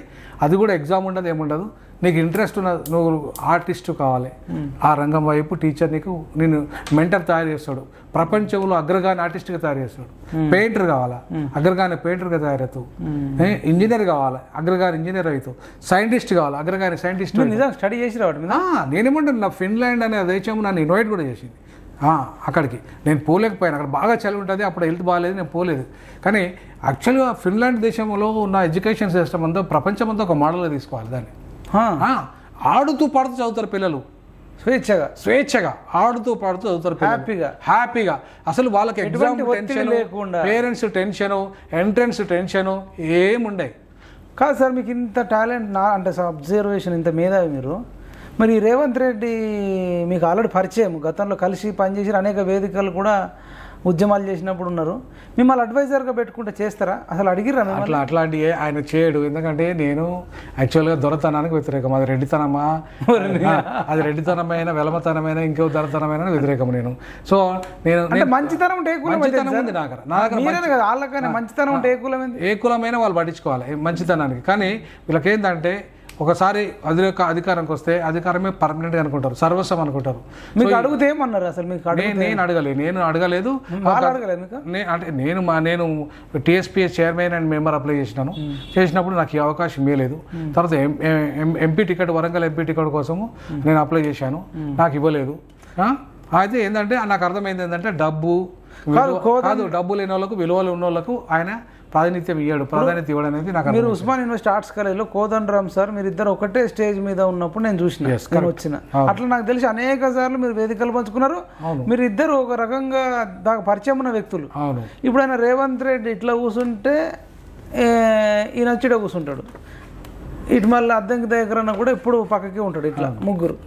అది కూడా ఎగ్జామ్ ఉండదు, ఏముండదు. నీకు ఇంట్రెస్ట్ ఉన్న నువ్వు ఆర్టిస్టు కావాలి, ఆ రంగం వైపు టీచర్ నేను మెంటర్ తయారు చేస్తాడు, ప్రపంచంలో అగ్రగాని ఆర్టిస్ట్గా తయారు చేస్తాడు. పెయింటర్ కావాలా, అగ్రగాని పెయింటర్గా తయారవుతావు. ఇంజనీర్ కావాలి, అగ్రగాని ఇంజనీర్ అవుతావు. సైంటిస్ట్ కావాలి, అగ్రగాని సైంటిస్ట్. నిజంగా స్టడీ చేసి రావడం నేనేమంటాను, నా ఫిన్లాండ్ అనే దేశం నన్ను ఇన్వైట్ కూడా చేసింది. అక్కడికి నేను పోలేకపోయాను, అక్కడ బాగా చలి ఉంటుంది, అప్పుడు హెల్త్ బాగాలేదు, నేను పోలేదు. కానీ యాక్చువల్గా ఫిన్లాండ్ దేశంలో ఉన్న ఎడ్యుకేషన్ సిస్టమ్ అంతా ప్రపంచం అంతా ఒక మోడల్గా తీసుకోవాలి దాన్ని. ఆడుతూ పాడుతూ చదువుతారు పిల్లలు, స్వేచ్ఛగా ఆడుతూ పాడుతూ చదువుతారు, హ్యాపీగా. అసలు వాళ్ళకి ఎగ్జామ్ టెన్షన్ లేకుండా, పేరెంట్స్ టెన్షను, ఎంట్రన్స్ టెన్షను ఏముండే కాదు. సార్ మీకు ఇంత టాలెంట్ అంటే అబ్జర్వేషన్, ఇంత మేధావి మీరు. మరి రేవంత్ రెడ్డి మీకు ఆల్రెడీ పరిచయం, గతంలో కలిసి పనిచేసి అనేక వేదికలు కూడా ఉద్యమాలు చేసినప్పుడు ఉన్నారు. మిమ్మల్ని అడ్వైజర్గా పెట్టుకుంటే చేస్తారా? అసలు అడిగిరా? అట్లాంటివి ఆయన చేయడు. ఎందుకంటే నేను యాక్చువల్గా దొరతనానికి వ్యతిరేకం. అది రెడ్డితనమా, అది రెడ్డితనమైన, వెలమతనమైన, ఇంకో దొరతనమైన వ్యతిరేకం నేను. సో నేను మంచితనం ఉంది నాకు వాళ్ళకనే మంచితనం ఉంటే ఏ కులమైన వాళ్ళు పట్టించుకోవాలి మంచితనానికి. కానీ వీళ్ళకేంటంటే ఒకసారి అధికారంకి వస్తే అధికారమే పర్మనెంట్గా అనుకుంటారు, సర్వస్వం అనుకుంటారు. మీకు అడిగితే ఏమన్నారు అసలు? మీకు నేను అడగలేదు. అంటే నేను TSPS chairman and member apply చేసినప్పుడు నాకు ఈ అవకాశం ఇవ్వలేదు. తర్వాత MP ticket, Warangal MP ticket కోసము నేను అప్లై చేశాను, నాకు ఇవ్వలేదు. అయితే ఏంటంటే నాకు అర్థమైంది ఏంటంటే డబ్బు లేని వాళ్ళకు, విలువలు ఉన్న వాళ్ళకు ఆయన ప్రాధాన్యత ఇవ్వడం అనేది నాకు. మీరు ఉస్మాన్ యూనివర్సిటీ ఆర్ట్స్ కాలేజ్లో కోదండరామ్ సార్ మీరు ఇద్దరు ఒకటే స్టేజ్ మీద ఉన్నప్పుడు నేను చూసిన, వచ్చిన అట్లా నాకు తెలిసి అనేక సార్లు మీరు వేదికలు పంచుకున్నారు. మీరు ఇద్దరు ఒక రకంగా దాకా పరిచయం ఉన్న వ్యక్తులు. ఇప్పుడు ఆయన రేవంత్ రెడ్డి ఇట్లా కూర్చుంటే ఈయన వచ్చి కూర్చుంటాడు, ఇటు మళ్ళీ అద్దంకి దగ్గర కూడా ఇప్పుడు పక్కకి ఉంటాడు, ఇట్లా ముగ్గురు.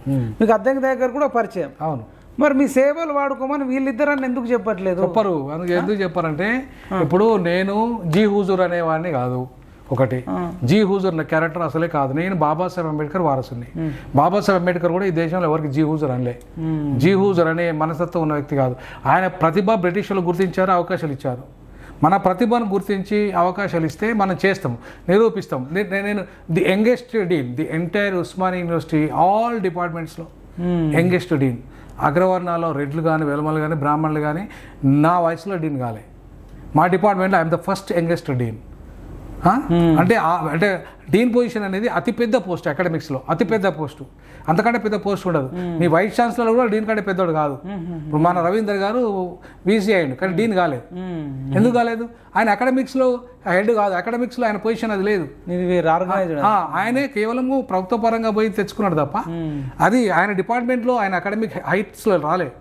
మీకు అద్దంకి దగ్గర కూడా పరిచయం. అవును. మరి మీ సేవలు వాడుకోమని వీళ్ళిద్దరని ఎందుకు చెప్పట్లేదు? చెప్పరు. ఎందుకు చెప్పారంటే ఇప్పుడు నేను జీ హుజూర్ అనేవాడిని కాదు. ఒకటి జీ హుజూర్ నా క్యారెక్టర్ అసలే కాదు. నేను బాబాసాహెబ్ అంబేద్కర్ వారసుని. బాబాసాహెబ్ అంబేద్కర్ కూడా ఈ దేశంలో ఎవరికి జీ హుజూర్ అనలే. జీ హుజూర్ అనే మనస్తత్వం ఉన్న వ్యక్తి కాదు. ఆయన ప్రతిభ బ్రిటిషర్లు గుర్తించారు, అవకాశాలు ఇచ్చారు. మన ప్రతిభను గుర్తించి అవకాశాలు ఇస్తే మనం చేస్తాం, నిరూపిస్తాం. నేను the youngest dean, the entire Osmania University all డిపార్ట్మెంట్స్లో యంగెస్ట్ డీన్. అగ్రవర్ణాల్లో రెడ్లు కానీ, వెలమలు కానీ, బ్రాహ్మణులు కానీ నా వయసులో డీన్ కాలే. మా డిపార్ట్మెంట్లో I'm the first youngest dean. అంటే డీన్ పొజిషన్ అనేది అతిపెద్ద పోస్ట్, అకాడమిక్స్లో అతిపెద్ద పోస్టు. అంతకంటే పెద్ద పోస్ట్ ఉండదు. మీ వైస్ ఛాన్సలర్ కూడా డీన్ కంటే పెద్దోడు కాదు. ఇప్పుడు మన రవీందర్ గారు వీసీ అయ్యిండు, కానీ డీన్ కాలేదు. ఎందుకు కాలేదు? ఆయన అకాడమిక్స్లో హెడ్ కాదు, అకాడమిక్స్లో ఆయన పొజిషన్ అది లేదు. ఆయనే కేవలము ప్రభుత్వ పరంగా పోయి తెచ్చుకున్నాడు తప్ప అది ఆయన డిపార్ట్మెంట్లో ఆయన అకాడమిక్ హైట్స్లో రాలే.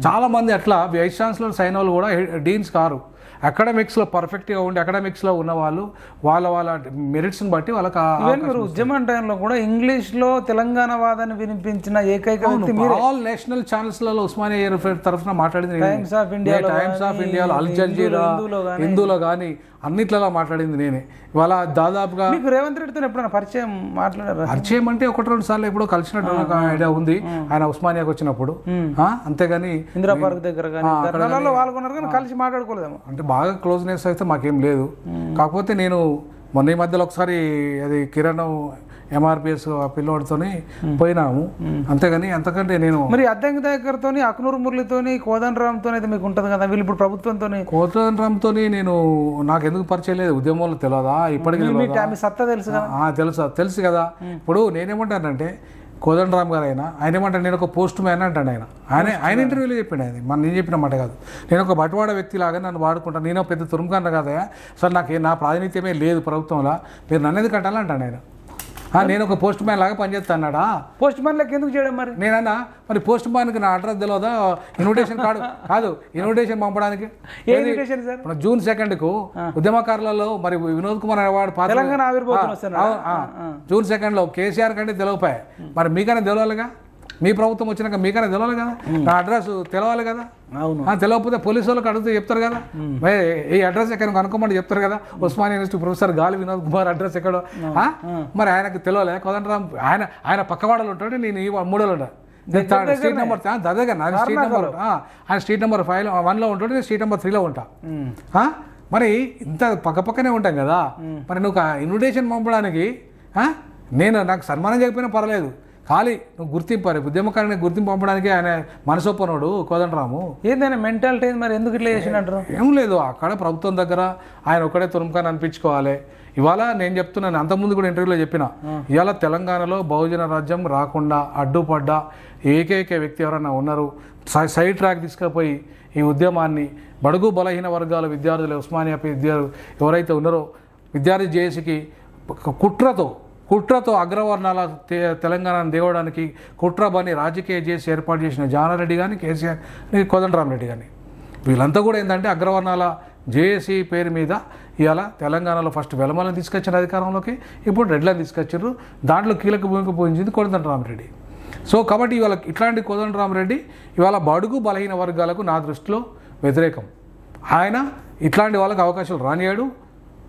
చాలా మంది అట్లా వైస్ ఛాన్సలర్ అయిన వాళ్ళు కూడా డీన్స్ కారు. అకాడమిక్స్లో పర్ఫెక్ట్గా ఉండి అకాడమిక్స్లో ఉన్న వాళ్ళు వాళ్ళ మెరిట్స్ని బట్టి వాళ్ళకి. మీరు ఉద్యమం టైంలో కూడా ఇంగ్లీష్లో తెలంగాణ వాదాన్ని వినిపించిన ఏకైక వ్యక్తి. ఆల్ నేషనల్ ఛానల్స్లలో ఉస్మానియా తరఫున మాట్లాడింది. టైమ్స్ ఆఫ్ ఇండియాలో, అల్ జజీరా, హిందూలో కానీ అన్నిట్లలో మాట్లాడింది నేనే. ఇవాళ దాదాపుగా మీకు రేవంత్ రెడ్డితో ఎప్పుడైనా పరిచయం మాట్లాడారు? పరిచయం అంటే 1-2 సార్లు ఎప్పుడో కలిసినట్టు నాకు ఐడియా ఉంది ఆయన ఉస్మానియాకి వచ్చినప్పుడు. అంతేగాని ఇందిరా పార్క్ దగ్గర పాల్గొన్నారు కానీ కలిసి మాట్లాడుకోలేదేమో. అంటే బాగా క్లోజ్నెస్ అయితే మాకేం లేదు. కాకపోతే నేను మొన్న ఈ మధ్యలో ఒకసారి అది కిరణ్ ఎంఆర్పిఎస్ పిల్లోడితో పోయినాము, అంతేగాని అంతకంటే నేను. మరి అద్దంకి దగ్గరతో, అక్నూరు మురళితో, కోదండరామ్తో అయితే మీకు ఉంటుంది కదా. వీళ్ళు ఇప్పుడు ప్రభుత్వంతో, కోదండరామ్తో నేను నాకు ఎందుకు పరిచయం లేదు, ఉద్యమంలో తెలియదా? ఇప్పటికీ సత్తా తెలుసు కదా. ఇప్పుడు నేనేమంటానంటే కోదండరామ్ గారు ఆయన ఏమంటాడు, నేను ఒక పోస్ట్ మ్యాన్ అంటాడు. ఆయన ఇంటర్వ్యూలో చెప్పాడు. నేను చెప్పిన మాట కాదు. నేను ఒక బట్వాడ వ్యక్తి లాగా నన్ను వాడుకుంటాను, నేను పెద్ద తురుముకన్నా కదా, అసలు నా ప్రాతినిధ్యమే లేదు ప్రభుత్వంలో, మీరు నన్ను ఎందుకు అంటానంటాను ఆయన. నేను ఒక పోస్ట్ మ్యాన్ లాగా పనిచేస్తాడా? పోస్ట్ మ్యాన్ లెక్క ఎందుకు చేయడం? నేనన్నా మరి పోస్ట్ మ్యాన్కి నా అడ్రస్ తెలియదా? ఇన్విటేషన్ కార్డు కాదు, ఇన్విటేషన్ పంపడానికి. జూన్ 2 ఉద్యమకారులలో మరి వినోద్ కుమార్ అవార్డు జూన్ 2 కేసీఆర్ కంటే తెలియపాయి, మరి మీకైనా తెలియాలిగా. మీ ప్రభుత్వం వచ్చినాక మీకైనా తెలియాలి కదా, నా అడ్రస్ తెలవాలి కదా. తెలియకపోతే పోలీసు వాళ్ళకి అడిగితే చెప్తారు కదా, ఈ అడ్రస్ ఎక్కడ కనుక్కోమని చెప్తారు కదా. ఉస్మానియా యూనివర్సిటీ ప్రొఫెసర్ గాలి వినోద్ కుమార్ అడ్రస్ ఎక్కడో మరి ఆయనకు తెలియలే. కోదండరామ్ ఆయన పక్కవాడలు ఉంటాడు, నేను ఈ 3లో ఉంటా. స్ట్రీట్ నెంబర్ దగ్గర ఆయన స్ట్రీట్ నెంబర్ 1లో ఉంటాడు, నేను స్ట్రీట్ నెంబర్ 3లో ఉంటా. మరి ఇంత పక్కపక్కనే ఉంటాం కదా, మరి నువ్వు ఇన్విటేషన్ పంపడానికి నాకు సన్మానం చేయకపోయినా పర్లేదు, ఖాళీ నువ్వు గుర్తింపు ఉద్యమకారుని గుర్తింపు పంపడానికి ఆయన మనసొప్పనోడు కోదండరాము. ఏందైనా మెంటాలిటీ మరి ఎందుకు ఇట్లా చేసినట్టు? ఏం లేదు, అక్కడ ప్రభుత్వం దగ్గర ఆయన ఒక్కడే తురుముకాని అనిపించుకోవాలి. ఇవాళ నేను చెప్తున్నాను, అంతకుముందు కూడా ఇంటర్వ్యూలో చెప్పిన, ఇవాళ తెలంగాణలో బహుజన రాజ్యం రాకుండా అడ్డుపడ్డ ఏకైక వ్యక్తి ఎవరైనా ఉన్నారు, సైడ్ ట్రాక్ తీసుకుపోయి ఈ ఉద్యమాన్ని బడుగు బలహీన వర్గాల విద్యార్థులు, ఉస్మానియా విద్యార్థులు ఎవరైతే ఉన్నారో విద్యార్థి జేఏసీకి కుట్రతో అగ్రవర్ణాల తెలంగాణను దేవడానికి కుట్రబని రాజకీయ చేసి ఏర్పాటు చేసిన జానారెడ్డి కానీ, కేసీఆర్, కోదండరామరెడ్డి కానీ, వీళ్ళంతా కూడా ఏంటంటే అగ్రవర్ణాల జేఏసీ పేరు మీద ఇవాళ తెలంగాణలో ఫస్ట్ వెలమలను తీసుకొచ్చిన అధికారంలోకి, ఇప్పుడు రెడ్లను తీసుకొచ్చారు. దాంట్లో కీలక భూమిక పోయించింది కోదండరామరెడ్డి. సో కాబట్టి ఇవాళ ఇట్లాంటి కోదండరామరెడ్డి ఇవాళ బడుగు బలహీన వర్గాలకు నా దృష్టిలో వ్యతిరేకం. ఆయన ఇట్లాంటి వాళ్ళకి అవకాశాలు రానియాడు,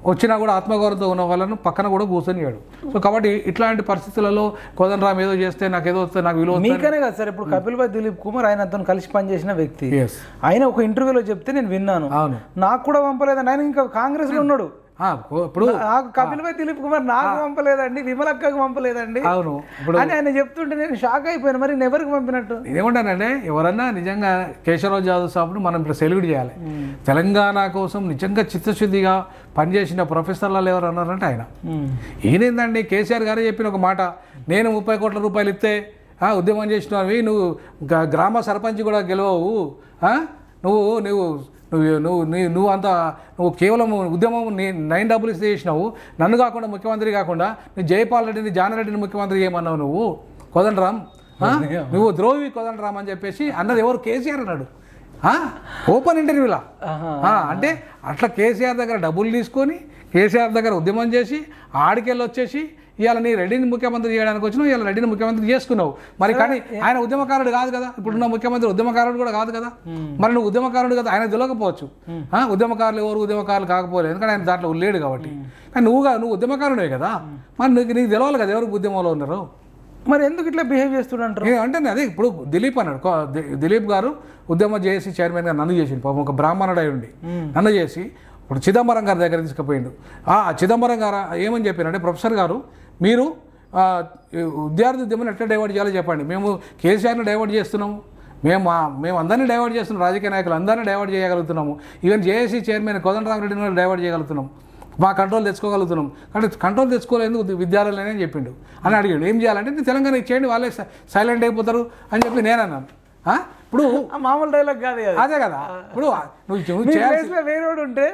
వచ్చినా కూడా ఆత్మగౌరవంతో ఉన్న వాళ్ళను పక్కన కూడా కూర్చొనియాడు. సో కాబట్టి ఇట్లాంటి పరిస్థితులలో కోదండరామ్ ఏదో చేస్తే నాకు ఏదో వస్తే నాకు విలువ మీకనే కదా సార్. ఇప్పుడు కపిల్ భాయ్ దిలీప్ కుమార్ ఆయన అతను కలిసి పనిచేసిన వ్యక్తి, ఆయన ఒక ఇంటర్వ్యూలో చెప్తే నేను విన్నాను. అవును, నాకు కూడా పంపలేదని. ఆయన ఇంకా కాంగ్రెస్ లో ఉన్నాడు. ఇప్పుడు కపిల్ భాయ్ దిలీప్ కుమార్ నాకు పంపలేదండి, విమలక్కకు పంపలేదండి అవును అని ఆయన చెప్తుంటే నేను షాక్ అయిపోయాను. మరి నేను ఎవరికి పంపినట్టు? ఏమంటానంటే, ఎవరన్నా నిజంగా కేశవరావు జాదవ్ సాబ్ను మనం ఇప్పుడు సెల్యూట్ చేయాలి. తెలంగాణ కోసం నిజంగా చిత్తశుద్ధిగా పనిచేసిన ప్రొఫెసర్లు ఎవరు అన్నారంటే ఆయన. ఈయనేందండి, కేసీఆర్ గారే చెప్పిన ఒక మాట, నేను 30 కోట్ల రూపాయలు ఇస్తే ఉద్యమం చేసినవి, నువ్వు గ్రామ సర్పంచ్ కూడా గెలవవు, నువ్వు అంత నువ్వు కేవలం ఉద్యమం 9 డబ్బులు ఇస్తే చేసినావు, నన్ను కాకుండా ముఖ్యమంత్రి కాకుండా నువ్వు జయపాల్ రెడ్డిని జానారెడ్డిని ముఖ్యమంత్రి చేయమన్నావు నువ్వు కోదండరామ్, నువ్వు ద్రోవి కోదండరామ్ అని చెప్పేసి అన్నది ఎవరు? కేసీఆర్ అన్నాడు ఓపెన్ ఇంటర్వ్యూలా. అంటే అట్లా కేసీఆర్ దగ్గర డబ్బులు తీసుకొని కేసీఆర్ దగ్గర ఉద్యమం చేసి ఆడికెళ్ళి వచ్చేసి ఇవాళ నీ రెడ్డిని ముఖ్యమంత్రి చేయడానికి వచ్చినావు, ఇవాళ రెడ్డిని ముఖ్యమంత్రి చేసుకున్నావు. మరి కానీ ఆయన ఉద్యమకారుడు కాదు కదా, ఇప్పుడున్న ముఖ్యమంత్రి ఉద్యమకారుడు కూడా కాదు కదా. మరి నువ్వు ఉద్యమకారుడు కదా, ఆయన తెలియకపోవచ్చు. ఉద్యమకారులు ఎవరు ఉద్యమకారులు కాకపోలేదు, ఎందుకంటే ఆయన దాంట్లో లేడు కాబట్టి. కానీ నువ్వు ఉద్యమకారుడే కదా, మరి నీకు తెలవాలి కదా ఎవరు ఉద్యమంలో ఉన్నారు. మరి ఎందుకు ఇట్లా బిహేవ్ చేస్తుంటారు అంటే అదే ఇప్పుడు దిలీప్ అన్నాడు. దిలీప్ గారు ఉద్యమ జేఏసీ చైర్మన్గా నన్ను చేసిండు, పాపం ఒక బ్రాహ్మణుడు అయి ఉండి నన్ను చేసి ఇప్పుడు చిదంబరం గారి దగ్గర తీసుకుపోయిండు. చిదంబరం గారు ఏమని చెప్పారంటే, ప్రొఫెసర్ గారు మీరు విద్యార్థి ఉద్యమాన్ని ఎట్లా డైవర్ట్ చేయాలో చెప్పండి, మేము కేసీఆర్ని డైవర్ట్ చేస్తున్నాము, మేము అందరినీ డైవర్ట్ చేస్తున్నాం, రాజకీయ నాయకులు అందరినీ డైవర్ట్ చేయగలుగుతున్నాము, ఈవెన్ జేఏసీ చైర్మన్ కోదండరామరెడ్డిని డైవర్ట్ చేయగలుగుతున్నాం, మా కంట్రోల్ తెచ్చుకోగలుగుతున్నాం. కానీ కంట్రోల్ తెచ్చుకోలేదు విద్యార్థులనే చెప్పిండు అని అడిగాడు. ఏం చేయాలంటే నేను తెలంగాణ ఇచ్చేయండి, వాళ్ళే సైలెంట్ అయిపోతారు అని చెప్పి నేను అన్నాను. ఇప్పుడు మామూలు డైలాగ్ కాదు అదే కదా. ఇప్పుడు నువ్వు వేరేవాడు ఉంటే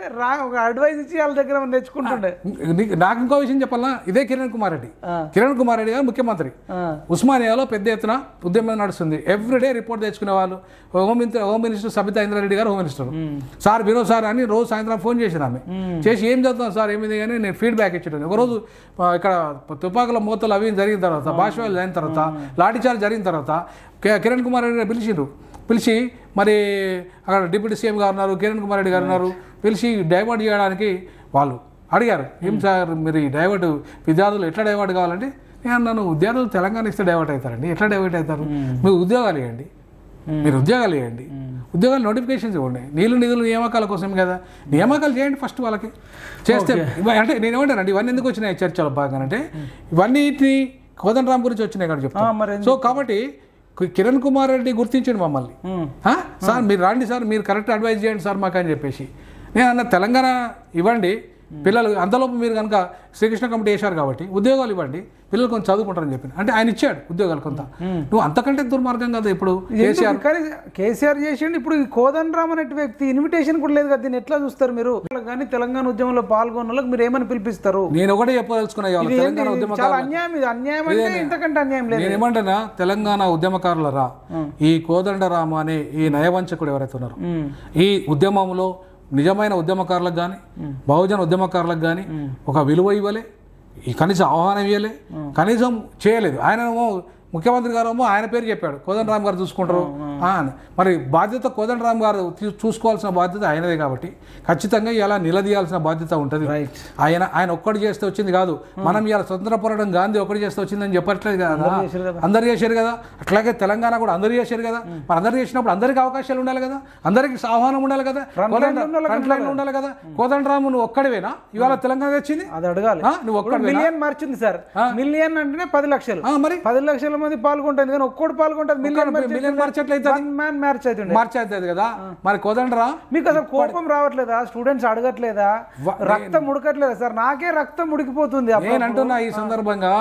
ఒక అడ్వైజ్ ఇచ్చి వాళ్ళ దగ్గర తెచ్చుకుంటుండే. నాకు ఇంకో విషయం చెప్పాలా, ఇదే కిరణ్ కుమార్ రెడ్డి గారు ముఖ్యమంత్రి, ఉస్మానియాలో పెద్ద ఎత్తున ఉద్యమం నడుస్తుంది. ఎవ్రీడే రిపోర్ట్ తెచ్చుకునే వాళ్ళు. హోమ్ మినిస్టర్ సబితా ఇంద్రారెడ్డి గారు home minister, sir Vinod sir అని రోజు సాయంత్రం ఫోన్ చేసిన ఆమె చేసి ఏం చదువుతాను సార్ ఏమిది కానీ నేను ఫీడ్బ్యాక్ ఇచ్చాను. ఒకరోజు ఇక్కడ తుపాకుల మూతలు అవి జరిగిన తర్వాత, భాషవాళ్ళు అయిన తర్వాత, లాఠీచార్జ్ జరిగిన తర్వాత కిరణ్ కుమార్ రెడ్డి గారు పిలిచి మరి అక్కడ డిప్యూటీ సీఎం గారు ఉన్నారు, కిరణ్ కుమార్ రెడ్డి గారు ఉన్నారు, పిలిచి డైవర్ట్ చేయడానికి వాళ్ళు అడిగారు. ఏం సార్ మీరు డైవర్ట్ విద్యార్థులు ఎట్లా డైవర్ట్ కావాలంటే నేను అన్నాను, విద్యార్థులు తెలంగాణ ఇస్తే డైవర్ట్ అవుతారండి, ఎట్లా డైవర్ట్ అవుతారు, మీరు ఉద్యోగాలు ఇవ్వండి, ఉద్యోగాలు నోటిఫికేషన్స్ ఇవ్వండి, నిధులు నియామకాల కోసం కదా, నియామకాలు చేయండి ఫస్ట్ వాళ్ళకి చేస్తే. అంటే నేను ఏమంటానండి, ఇవన్నీ ఎందుకు వచ్చినాయి చర్చలో భాగంగా అంటే ఇవన్నీ కోదండరామ్ గురించి వచ్చినాయి కదా చెప్తాను. సో కాబట్టి కిరణ్ కుమార్ రెడ్డి గుర్తించండి మమ్మల్ని, సార్ మీరు రండి సార్, మీరు కరెక్ట్ అడ్వైజ్ చేయండి సార్ మాకు అని చెప్పేసి. నేను అన్న తెలంగాణ ఇవ్వండి పిల్లలు, అంతలోపు మీరు కనుక శ్రీకృష్ణ కమిటీ వేశారు కాబట్టి ఉద్యోగాలు ఇవ్వండి, పిల్లలు కొంచెం చదువుకుంటారని చెప్పి అంటే ఆయన ఇచ్చాడు ఉద్యోగాలు కొంత. నువ్వు అంతకంటే దుర్మార్గం కదా ఇప్పుడు కేసీఆర్ చేసిండు. ఇప్పుడు కోదండరామ్ అనే వ్యక్తి ఇన్విటేషన్ కూడా లేదు కదా, దీన్ని ఎట్లా చూస్తారు మీరు? కానీ తెలంగాణ ఉద్యమంలో పాల్గొన్న వాళ్ళకి మీరు ఏమని పిలిపిస్తారు? నేను ఒకటే చెప్పదలుచుకున్నా, తెలంగాణ ఉద్యమకారులు అన్యాయం, ఇది అన్యాయం అంటే ఇంతకంటే అన్యాయం లేదు. నేను ఏమంటున్నా, తెలంగాణ ఉద్యమకారులరా, ఈ కోదండరామ అనే ఈ నయవంచకుడు ఎవరైతే ఉన్నారో ఈ ఉద్యమంలో నిజమైన ఉద్యమకారులకు కానీ బహుజన ఉద్యమకారులకు కానీ ఒక విలువ ఇవ్వలే, కనీసం ఆహ్వానం ఇవ్వలే, కనీసం చేయలేదు. ఆయన ముఖ్యమంత్రి గారు ఏమో ఆయన పేరు చెప్పాడు, కోదండరామ్ గారు చూసుకుంటారు అని. మరి బాధ్యత కోదండరామ్ గారు చూసుకోవాల్సిన బాధ్యత ఆయనదే కాబట్టి ఖచ్చితంగా ఇలా నిలదీయాల్సిన బాధ్యత ఉంటుంది. ఆయన ఒక్కటి చేస్తే వచ్చింది కాదు. మనం ఇలా స్వతంత్ర పోరాటం గాంధీ ఒక్కటి చేస్తే వచ్చిందని చెప్పట్లేదు కదా, అందరు చేశారు కదా. అట్లాగే తెలంగాణ కూడా అందరూ చేశారు కదా. మరి అందరు చేసినప్పుడు అందరికి అవకాశాలు ఉండాలి కదా, అందరికి ఆహ్వానం ఉండాలి కదా, ఉండాలి కదా. కోదండరామ్ నువ్వు ఒక్కడివేనా ఇవాళ తెలంగాణ వచ్చింది? అది అడగాలి. నువ్వు ఒక్కడి మిలియన్ మార్చింది సార్. మిలియన్ అంటేనే 10 లక్షలు. మరి 10 లక్షల మంది పాల్గొంటుంది కానీ ఒక్కడు పాల్గొంటుంది. మిలియన్ మార్చట్లయితే మార్చ్ అవుతుంది కదా. మరి కోదండరామ్ మీకు అసలు కోపం రావట్లేదా? స్టూడెంట్స్ అడగట్లేదా? రక్తం ఉడకట్లేదా సార్? నాకే రక్తం ఉడికిపోతుంది. నేను అంటున్నా ఈ సందర్భంగా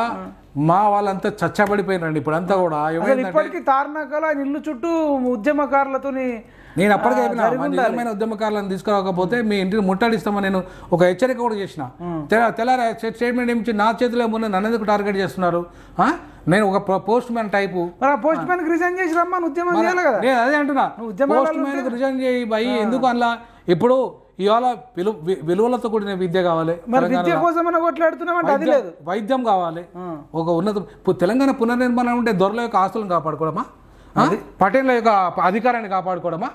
మా వాళ్ళంతా చచ్చబడిపోయినండి. ఇప్పుడు అంతా కూడా ఇప్పటికీ తార్నాకలో ఆయన ఇల్లు చుట్టూ ఉద్యమకారులతోని నేను అప్పటికే నిజమైన ఉద్యమకారులను తీసుకురాకపోతే మీ ఇంటిని ముట్టడిస్తామని నేను ఒక హెచ్చరిక కూడా చేసిన. తెల్లారి స్టేట్మెంట్ ఏమిచ్చి నా చేతిలో ముందు నన్ను ఎందుకు టార్గెట్ చేస్తున్నారు? నేను ఒక post man type. Post man resign చేసి రమ్మని ఉద్యమం చేయాలి కదా. నేను అదే అంటున్నా, పోస్ట్ మ్యాన్ రిజైన్ చేయి భయ్. ఎందుకు అలా? ఇప్పుడు ఇవాళ విలువలతో కూడిన విద్య కావాలి, వైద్యం కావాలి, ఒక ఉన్నత తెలంగాణ పునర్నిర్మాణం ఉంటే దొరల యొక్క ఆస్తులను కాపాడుకోవడమా, పటేళ్ల యొక్క అధికారాన్ని కాపాడుకోవడమా?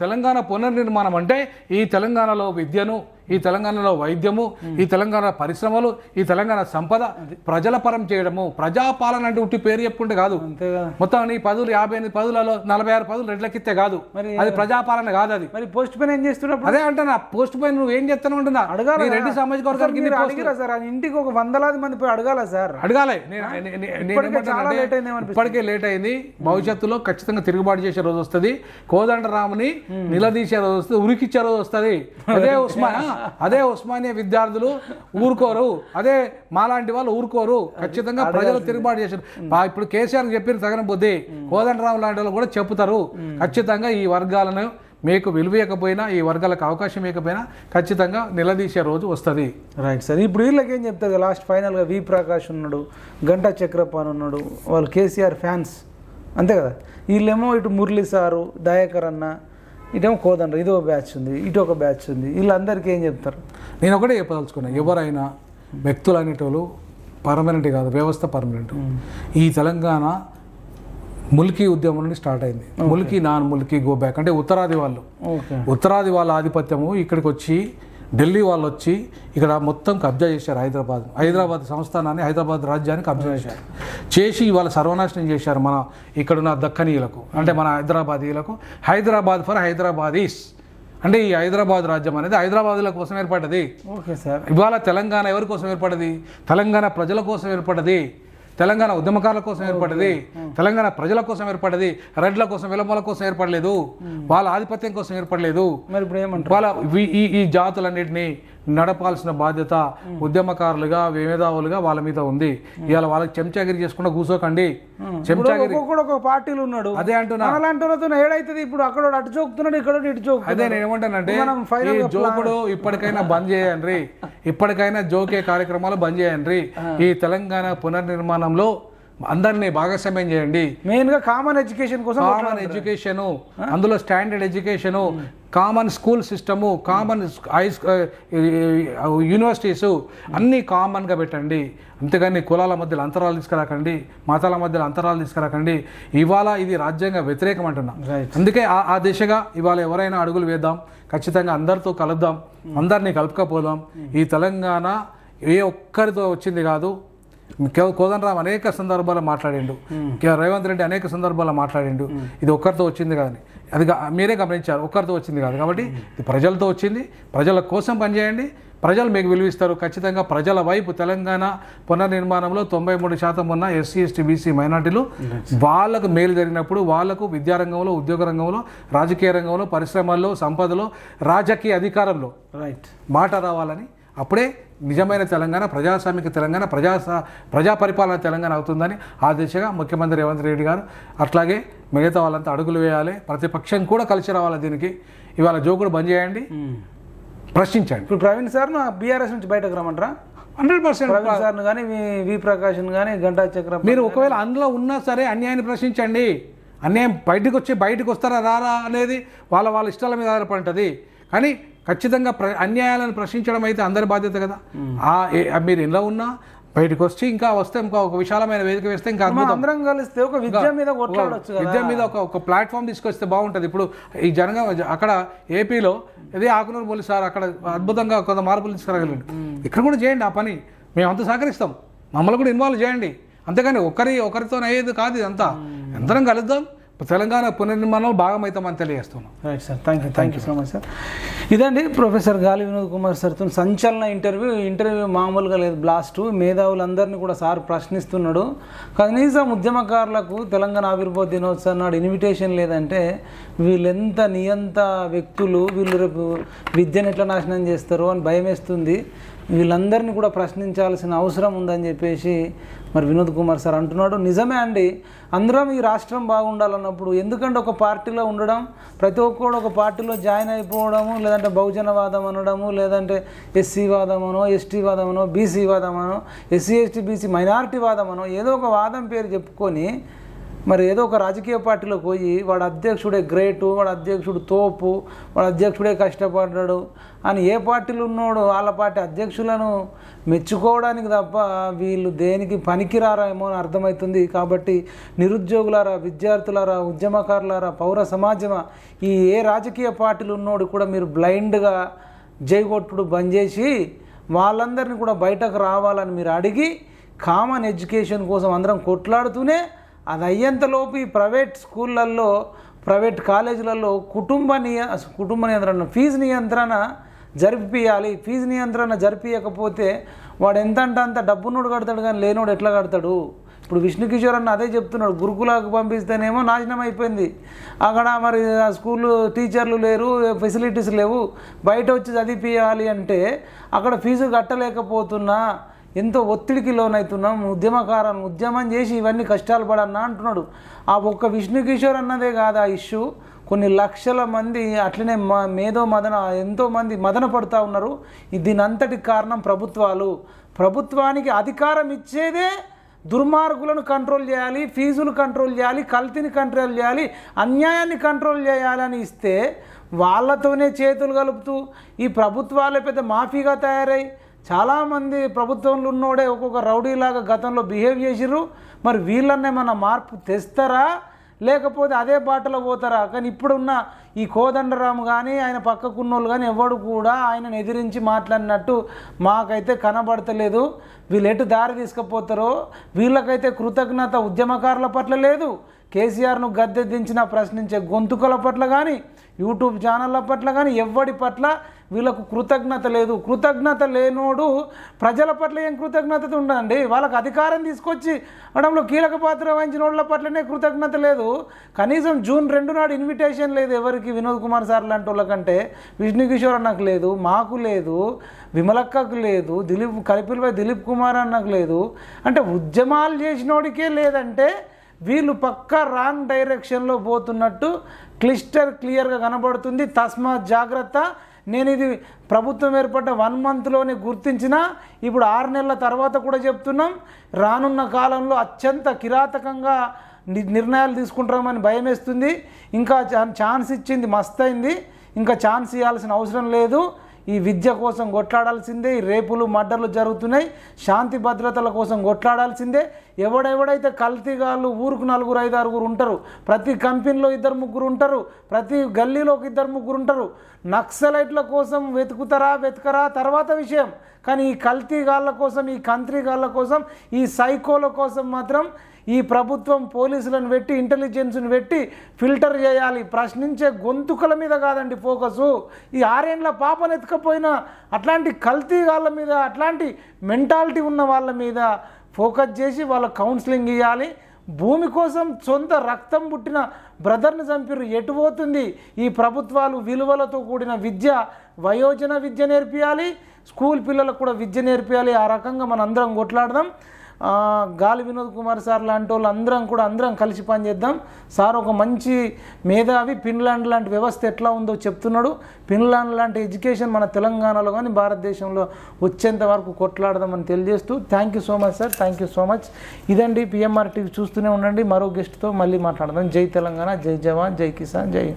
తెలంగాణ పునర్నిర్మాణం అంటే ఈ తెలంగాణలో విద్యను, ఈ తెలంగాణలో వైద్యము, ఈ తెలంగాణ పరిశ్రమలు, ఈ తెలంగాణ సంపద ప్రజల పరం చేయడము. ప్రజాపాలన అంటే ఉట్టి పేరు చెప్పుకుంటే కాదు. మొత్తం ఈ 58 పదులలో 46 పదులు రెడ్లకిస్తే కాదు, అది ప్రజాపాలన కాదు. అది మరి పోస్ట్ పైన ఏం చేస్తున్నా? అదే అంటున్నా, పోస్ట్ పైన నువ్వు ఏం చేస్తాను అంటున్నా. అడగాలి. రెడ్డి సామాజిక వర్గానికి అడిగిరా సార్? ఇంటికి ఒక 100,000 మంది పోయి అడగాల సార్? అడగాలి. ఇప్పటికే లేట్ అయింది. భవిష్యత్తులో ఖచ్చితంగా తిరుగుబాటు చేసే రోజు వస్తుంది. కోదండరాముని నిలదీసే రోజు వస్తుంది, ఉరికిచ్చే రోజు వస్తుంది. అదే ఉస్మానియా విద్యార్థులు ఊరుకోరు, అదే మాలాంటి వాళ్ళు ఊరుకోరు. ఖచ్చితంగా ప్రజలు తిరుగుబాటు చేశారు. ఇప్పుడు కేసీఆర్ చెప్పిన తగిన బుద్ధి కోదండరాము లాంటి వాళ్ళు కూడా చెప్తారు. ఖచ్చితంగా ఈ వర్గాలను మీకు విలువయకపోయినా, ఈ వర్గాలకు అవకాశం ఇవ్వకపోయినా ఖచ్చితంగా నిలదీసే రోజు వస్తుంది. Right sir. ఇప్పుడు వీళ్ళకి ఏం చెప్తారు? లాస్ట్ ఫైనల్గా వి ప్రకాష్ ఉన్నాడు, గంటా చక్రపాణి ఉన్నాడు, వాళ్ళు కేసీఆర్ ఫ్యాన్స్ అంతే కదా. వీళ్ళేమో ఇటు మురళి సారు, దయాకర్ అన్న, ఇటేమో కోదండ, ఇదో బ్యాచ్ ఉంది, ఇటు ఒక బ్యాచ్ ఉంది. వీళ్ళందరికీ ఏం చెప్తారు? నేను ఒకటే చెప్పదలుచుకున్నా, ఎవరైనా వ్యక్తులు అనేటోళ్ళు పర్మనెంట్ కాదు, వ్యవస్థ పర్మనెంట్. ఈ తెలంగాణ ముల్కీ ఉద్యమం నుండి స్టార్ట్ అయింది. Mulki non Mulki go back అంటే ఉత్తరాది వాళ్ళ ఆధిపత్యము ఇక్కడికి వచ్చి, ఢిల్లీ వాళ్ళు వచ్చి ఇక్కడ మొత్తం కబ్జా చేశారు. హైదరాబాద్ సంస్థానాన్ని, హైదరాబాద్ రాజ్యాన్ని కబ్జా చేసి ఇవాళ సర్వనాశనం చేశారు మన ఇక్కడున్న దక్కనీయులకు, అంటే మన హైదరాబాదీలకు. హైదరాబాద్ ఫర్ హైదరాబాదీస్ అంటే ఈ హైదరాబాద్ రాజ్యం అనేది హైదరాబాదుల కోసం ఏర్పడ్డది. Okay sir. ఇవాళ తెలంగాణ ఎవరి కోసం ఏర్పడ్డది? తెలంగాణ ప్రజల కోసం ఏర్పడ్డది, తెలంగాణ ఉద్యమకారుల కోసం ఏర్పడ్డది, తెలంగాణ ప్రజల కోసం ఏర్పడ్డది. రెడ్ల కోసం, విలంబల కోసం ఏర్పడలేదు, వాళ్ళ ఆధిపత్యం కోసం ఏర్పడలేదు. మరి ఇప్పుడు ఏమంటారు? వాళ్ళ ఈ జాతులన్నింటినీ నడపాల్సిన బాధ్యత ఉద్యమకారులుగా, మేధావులుగా వాళ్ళ మీద ఉంది. ఇవాళ వాళ్ళకి చెంచాగిరి చేసుకుంటూ కూర్చోకండి. చెంచాగిరి ఒక పార్టీలు ఉన్నాడు, అదే అంటున్నా. ఏడైతుంది ఇప్పుడు? అక్కడ అటు చూపుతున్నాడు, ఇక్కడ ఇటు చూపు. అదే నేను ఏమంటానంటే, ఈ జోకుడు ఇప్పటికైనా బంద్ చేయండి, ఇప్పటికైనా జోకే కార్యక్రమాలు బంద్ చేయండి. ఈ తెలంగాణ పునర్నిర్మాణంలో అందరినీ భాగస్వామ్యం చేయండి. మెయిన్ గా కామన్ ఎడ్యుకేషన్ కోసం, కామన్ ఎడ్యుకేషన్, అందులో standard education, common school system, common universities అన్నీ కామన్గా పెట్టండి. అంతేగాని కులాల మధ్యలో అంతరాలు తీసుకురాకండి, మతాల మధ్యలో అంతరాలు తీసుకురాకండి. ఇవాళ ఇది రాజ్యాంగ వ్యతిరేకం అంటున్నా. అందుకే ఆ దిశగా ఇవాళ ఎవరైనా అడుగులు వేద్దాం, ఖచ్చితంగా అందరితో కలుద్దాం, అందరినీ కలుపుకపోదాం. ఈ తెలంగాణ ఏ ఒక్కరితో వచ్చింది కాదు. కోదండరామ్ అనేక సందర్భాల్లో మాట్లాడిండు, రేవంత్ రెడ్డి అనేక సందర్భాల్లో మాట్లాడిండు, ఇది ఒక్కరితో వచ్చింది కాదని. అది మీరే గమనించారు, ఒక్కరితో వచ్చింది కాదు. కాబట్టి ఇది ప్రజలతో వచ్చింది. ప్రజల కోసం పనిచేయండి, ప్రజలు మీకు విలువిస్తారు. ఖచ్చితంగా ప్రజల వైపు తెలంగాణ పునర్నిర్మాణంలో 93% ఉన్న ఎస్సీ, ఎస్టీ, బీసీ మైనార్టీలు వాళ్ళకు మేలు జరిగినప్పుడు వాళ్ళకు విద్యారంగంలో, ఉద్యోగ రంగంలో, రాజకీయ రంగంలో, పరిశ్రమల్లో, సంపదలో, రాజకీయ అధికారంలో మాట రావాలని, అప్పుడే నిజమైన తెలంగాణ, ప్రజాస్వామిక తెలంగాణ, ప్రజా పరిపాలన తెలంగాణ అవుతుందని ఆ దిశగా ముఖ్యమంత్రి రేవంత్ రెడ్డి గారు, అట్లాగే మిగతా వాళ్ళంతా అడుగులు వేయాలి. ప్రతిపక్షం కూడా కలిసి రావాలి. దీనికి ఇవాళ జోకుడు బంద్ చేయండి, ప్రశ్నించండి. ఇప్పుడు ప్రవీణ్ సార్ బీఆర్ఎస్ నుంచి బయటకు రమ్మంటారా? 100% ప్రవీణ్ సార్ను కానీ, వి ప్రకాష్ కానీ, గంటా చక్రపాణి, మీరు ఒకవేళ అందులో ఉన్నా సరే అన్యాయాన్ని ప్రశ్నించండి. అన్యాయం బయటకు వస్తారా రారా అనేది వాళ్ళ ఇష్టాల మీద ఆధారపడి ఉంటుంది. కానీ ఖచ్చితంగా అన్యాయాలను ప్రశ్నించడం అయితే అందరి బాధ్యత కదా. మీరు ఇలా ఉన్నా బయటకు వచ్చి ఇంకా వస్తే ఇంకా ఒక విశాలమైన వేదిక వేస్తే ఇంకా మనం అందరం కలిస్తే ఒక విద్య మీద కొట్లాడొచ్చు కదా. విద్య మీద ఒక ప్లాట్ఫామ్ తీసుకొస్తే బాగుంటుంది. ఇప్పుడు ఈ జనగా అక్కడ ఏపీలో ఇదే ఆకునూరు పోలీసు సార్ అక్కడ అద్భుతంగా కొంత మార్పులు తీసుకురాగలండి. ఇక్కడ కూడా చేయండి ఆ పని, మేము అంత సహకరిస్తాం, మమ్మల్ని కూడా ఇన్వాల్వ్ చేయండి. అంతేగాని ఒకరితో అయ్యేది కాదు ఇదంతా. అందరం కలుద్దాం, తెలంగాణ పునర్నిర్మాణంలో భాగమవుతామని తెలియజేస్తున్నాం. Right sir, thank you so much sir. ఇదండి ప్రొఫెసర్ గాలి వినోద్ కుమార్ సార్తో సంచలన ఇంటర్వ్యూ మామూలుగా లేదు, బ్లాస్ట్. మేధావులందరినీ కూడా సార్ ప్రశ్నిస్తున్నాడు. కనీసం ఉద్యమకారులకు తెలంగాణ ఆవిర్భావ దినోత్సవం నాడు ఇన్విటేషన్ లేదంటే వీళ్ళెంత నియంత వ్యక్తులు, వీళ్ళు రేపు విద్యను ఎట్లా నాశనం చేస్తారో అని భయం వేస్తుంది. వీళ్ళందరినీ కూడా ప్రశ్నించాల్సిన అవసరం ఉందని చెప్పేసి మరి వినోద్ కుమార్ సార్ అంటున్నాడు. నిజమే అండి, అందరం ఈ రాష్ట్రం బాగుండాలన్నప్పుడు ఎందుకంటే ఒక పార్టీలో ఉండడం, ప్రతి ఒక్కడు ఒక పార్టీలో జాయిన్ అయిపోవడము, లేదంటే బహుజనవాదం అనడము, లేదంటే ఎస్సీ వాదమనో, ఎస్టీ వాదమనో, బీసీ వాదమనో, ఎస్సీ ఎస్టీ బీసీ మైనారిటీ వాదమనో ఏదో ఒక వాదం పేరు చెప్పుకొని మరి ఏదో ఒక రాజకీయ పార్టీలోకి పోయి వాడు అధ్యక్షుడే గ్రేటు, వాడు అధ్యక్షుడు తోపు, వాడు అధ్యక్షుడే కష్టపడ్డాడు అని ఏ పార్టీలు ఉన్నాడో వాళ్ళ పార్టీ అధ్యక్షులను మెచ్చుకోవడానికి తప్ప వీళ్ళు దేనికి పనికిరారేమో అని అర్థమవుతుంది. కాబట్టి నిరుద్యోగులారా, విద్యార్థులారా, ఉద్యమకారులారా, పౌర సమాజమా, ఈ ఏ రాజకీయ పార్టీలు ఉన్నోడు కూడా మీరు బ్లైండ్గా జైగొట్టుడు బంద్ చేసి వాళ్ళందరినీ కూడా బయటకు రావాలని మీరు అడిగి కామన్ ఎడ్యుకేషన్ కోసం అందరం కొట్లాడుతూనే అది అయ్యేంతలోపు ఈ ప్రైవేట్ స్కూళ్ళల్లో, ప్రైవేట్ కాలేజీలలో కుటుంబ నియంత్రణ, ఫీజు నియంత్రణ జరిపియాలి. ఫీజు నియంత్రణ జరిపించకపోతే వాడు ఎంత అంటే అంత డబ్బునోడు కడతాడు కానీ లేనోడు ఎట్లా కడతాడు? ఇప్పుడు విష్ణు కిషోర్ అన్న అదే చెప్తున్నాడు, గురుకులకు పంపిస్తేనేమో నాశనం అయిపోయింది, అక్కడ మరి ఆ స్కూల్ టీచర్లు లేరు, ఫెసిలిటీస్ లేవు, బయట వచ్చి చదివిపియాలి అంటే అక్కడ ఫీజు కట్టలేకపోతున్నా, ఎంతో ఒత్తిడికి లోనవుతున్నాం, ఉద్యమం చేసి ఇవన్నీ కష్టాలు పడన్నా అంటున్నాడు. ఆ ఒక్క విష్ణు కిషోర్ అన్నదే కాదు ఆ ఇష్యూ, కొన్ని లక్షల మంది అట్లనే ఎంతోమంది మదన పడుతూ ఉన్నారు. దీనంతటికి కారణం ప్రభుత్వానికి అధికారం ఇచ్చేదే దుర్మార్గులను కంట్రోల్ చేయాలి, ఫీజులు కంట్రోల్ చేయాలి, కల్తీని కంట్రోల్ చేయాలి, అన్యాయాన్ని కంట్రోల్ చేయాలని ఇస్తే వాళ్ళతోనే చేతులు కలుపుతూ ఈ ప్రభుత్వాలే పెద్ద మాఫీగా తయారై చాలామంది ప్రభుత్వంలో ఉన్నోడే ఒక్కొక్క రౌడీలాగా గతంలో బిహేవ్ చేసిర్రు. మరి వీళ్ళన్నేమన్నా మార్పు తెస్తారా లేకపోతే అదే బాటలో పోతారా? కానీ ఇప్పుడున్న ఈ కోదండరాము కానీ ఆయన పక్కకున్నోళ్ళు కానీ ఎవడు కూడా ఆయనను ఎదిరించి మాట్లాడినట్టు మాకైతే కనబడతలేదు. వీళ్ళు ఎటు దారి తీసుకుపోతారో వీళ్ళకైతే కృతజ్ఞత ఉద్యమకారుల పట్ల లేదు, కేసీఆర్ను గద్దె దించిన ప్రశ్నించే గొంతుకల పట్ల కానీ, యూట్యూబ్ ఛానళ్ళ పట్ల కానీ ఎవ్వడి పట్ల వీళ్ళకు కృతజ్ఞత లేదు. కృతజ్ఞత లేనోడు ప్రజల పట్ల ఏం కృతజ్ఞత ఉండండి? వాళ్ళకు అధికారం తీసుకొచ్చి అనడంలో కీలక పాత్ర వహించిన వాళ్ళ పట్లనే కృతజ్ఞత లేదు. కనీసం జూన్ 2 నాడు ఇన్విటేషన్ లేదు ఎవరికి, వినోద్ కుమార్ సార్ లాంటి వాళ్ళకంటే విష్ణు కిషోర్ అన్నకు లేదు, మాకు లేదు, విమలక్కకు లేదు, కలిపిల్పై దిలీప్ కుమార్ అన్నకు లేదు. అంటే ఉద్యమాలు చేసినోడికే లేదంటే వీళ్ళు పక్కా రాంగ్ డైరెక్షన్లో పోతున్నట్టు క్లియర్గా కనబడుతుంది. తస్మాత్ జాగ్రత్త. నేను ఇది ప్రభుత్వం ఏర్పడ్డ 1 మంత్లోనే గుర్తించిన, ఇప్పుడు 6 నెలల తర్వాత కూడా చెప్తున్నాం. రానున్న కాలంలో అత్యంత కిరాతకంగా నిర్ణయాలు తీసుకుంటామని భయం వేస్తుంది. ఇంకా ఛాన్స్ ఇచ్చింది మస్తయింది, ఇంకా ఛాన్స్ ఇవ్వాల్సిన అవసరం లేదు. ఈ విద్య కోసం కొట్లాడాల్సిందే, ఈ రేపులు మర్డర్లు జరుగుతున్నాయి, శాంతి భద్రతల కోసం కొట్లాడాల్సిందే. ఎవడెవడైతే కల్తీగాళ్ళు ఊరుకు 4, 5, 6 ఉంటారు, ప్రతి కంపెనీలో 2, 3 ఉంటారు, ప్రతి గల్లీలో 2, 3 ఉంటారు. నక్సలైట్ల కోసం వెతకరా తర్వాత విషయం, కానీ ఈ కల్తీగాళ్ళ కోసం, ఈ కంత్రీగాళ్ళ కోసం, ఈ సైకోల కోసం మాత్రం ఈ ప్రభుత్వం పోలీసులను పెట్టి, ఇంటెలిజెన్స్ని పెట్టి ఫిల్టర్ చేయాలి. ప్రశ్నించే గొంతుకల మీద కాదండి ఫోకసు. ఈ 6 ఏళ్ల పాపను ఎత్తుకపోయిన అట్లాంటి కల్తీగాళ్ళ మీద, అట్లాంటి మెంటాలిటీ ఉన్న వాళ్ళ మీద ఫోకస్ చేసి వాళ్ళ కౌన్సిలింగ్ ఇవ్వాలి. భూమి కోసం సొంత రక్తం పుట్టిన బ్రదర్ని చంపిరు, ఎటు పోతుంది? ఈ ప్రభుత్వాలు విలువలతో కూడిన విద్య, వయోజన విద్య నేర్పియాలి, స్కూల్ పిల్లలకు కూడా విద్య నేర్పియాలి. ఆ రకంగా మనం అందరం కొట్లాడదాం. గాలి వినోద్ కుమార్ సార్ లాంటి వాళ్ళు అందరం కలిసి పనిచేద్దాం. సార్ ఒక మంచి మేధావి, ఫిన్లాండ్ లాంటి వ్యవస్థ ఎట్లా ఉందో చెప్తున్నాడు. ఫిన్లాండ్ లాంటి ఎడ్యుకేషన్ మన తెలంగాణలో కానీ భారతదేశంలో వచ్చేంత వరకు కొట్లాడదామని తెలియజేస్తూ thank you so much sir, thank you so much. ఇదండి PMR TV, చూస్తూనే ఉండండి. మరో గెస్ట్తో మళ్ళీ మాట్లాడదాం. జై తెలంగాణ, జై జవాన్, జై కిసాన్, జై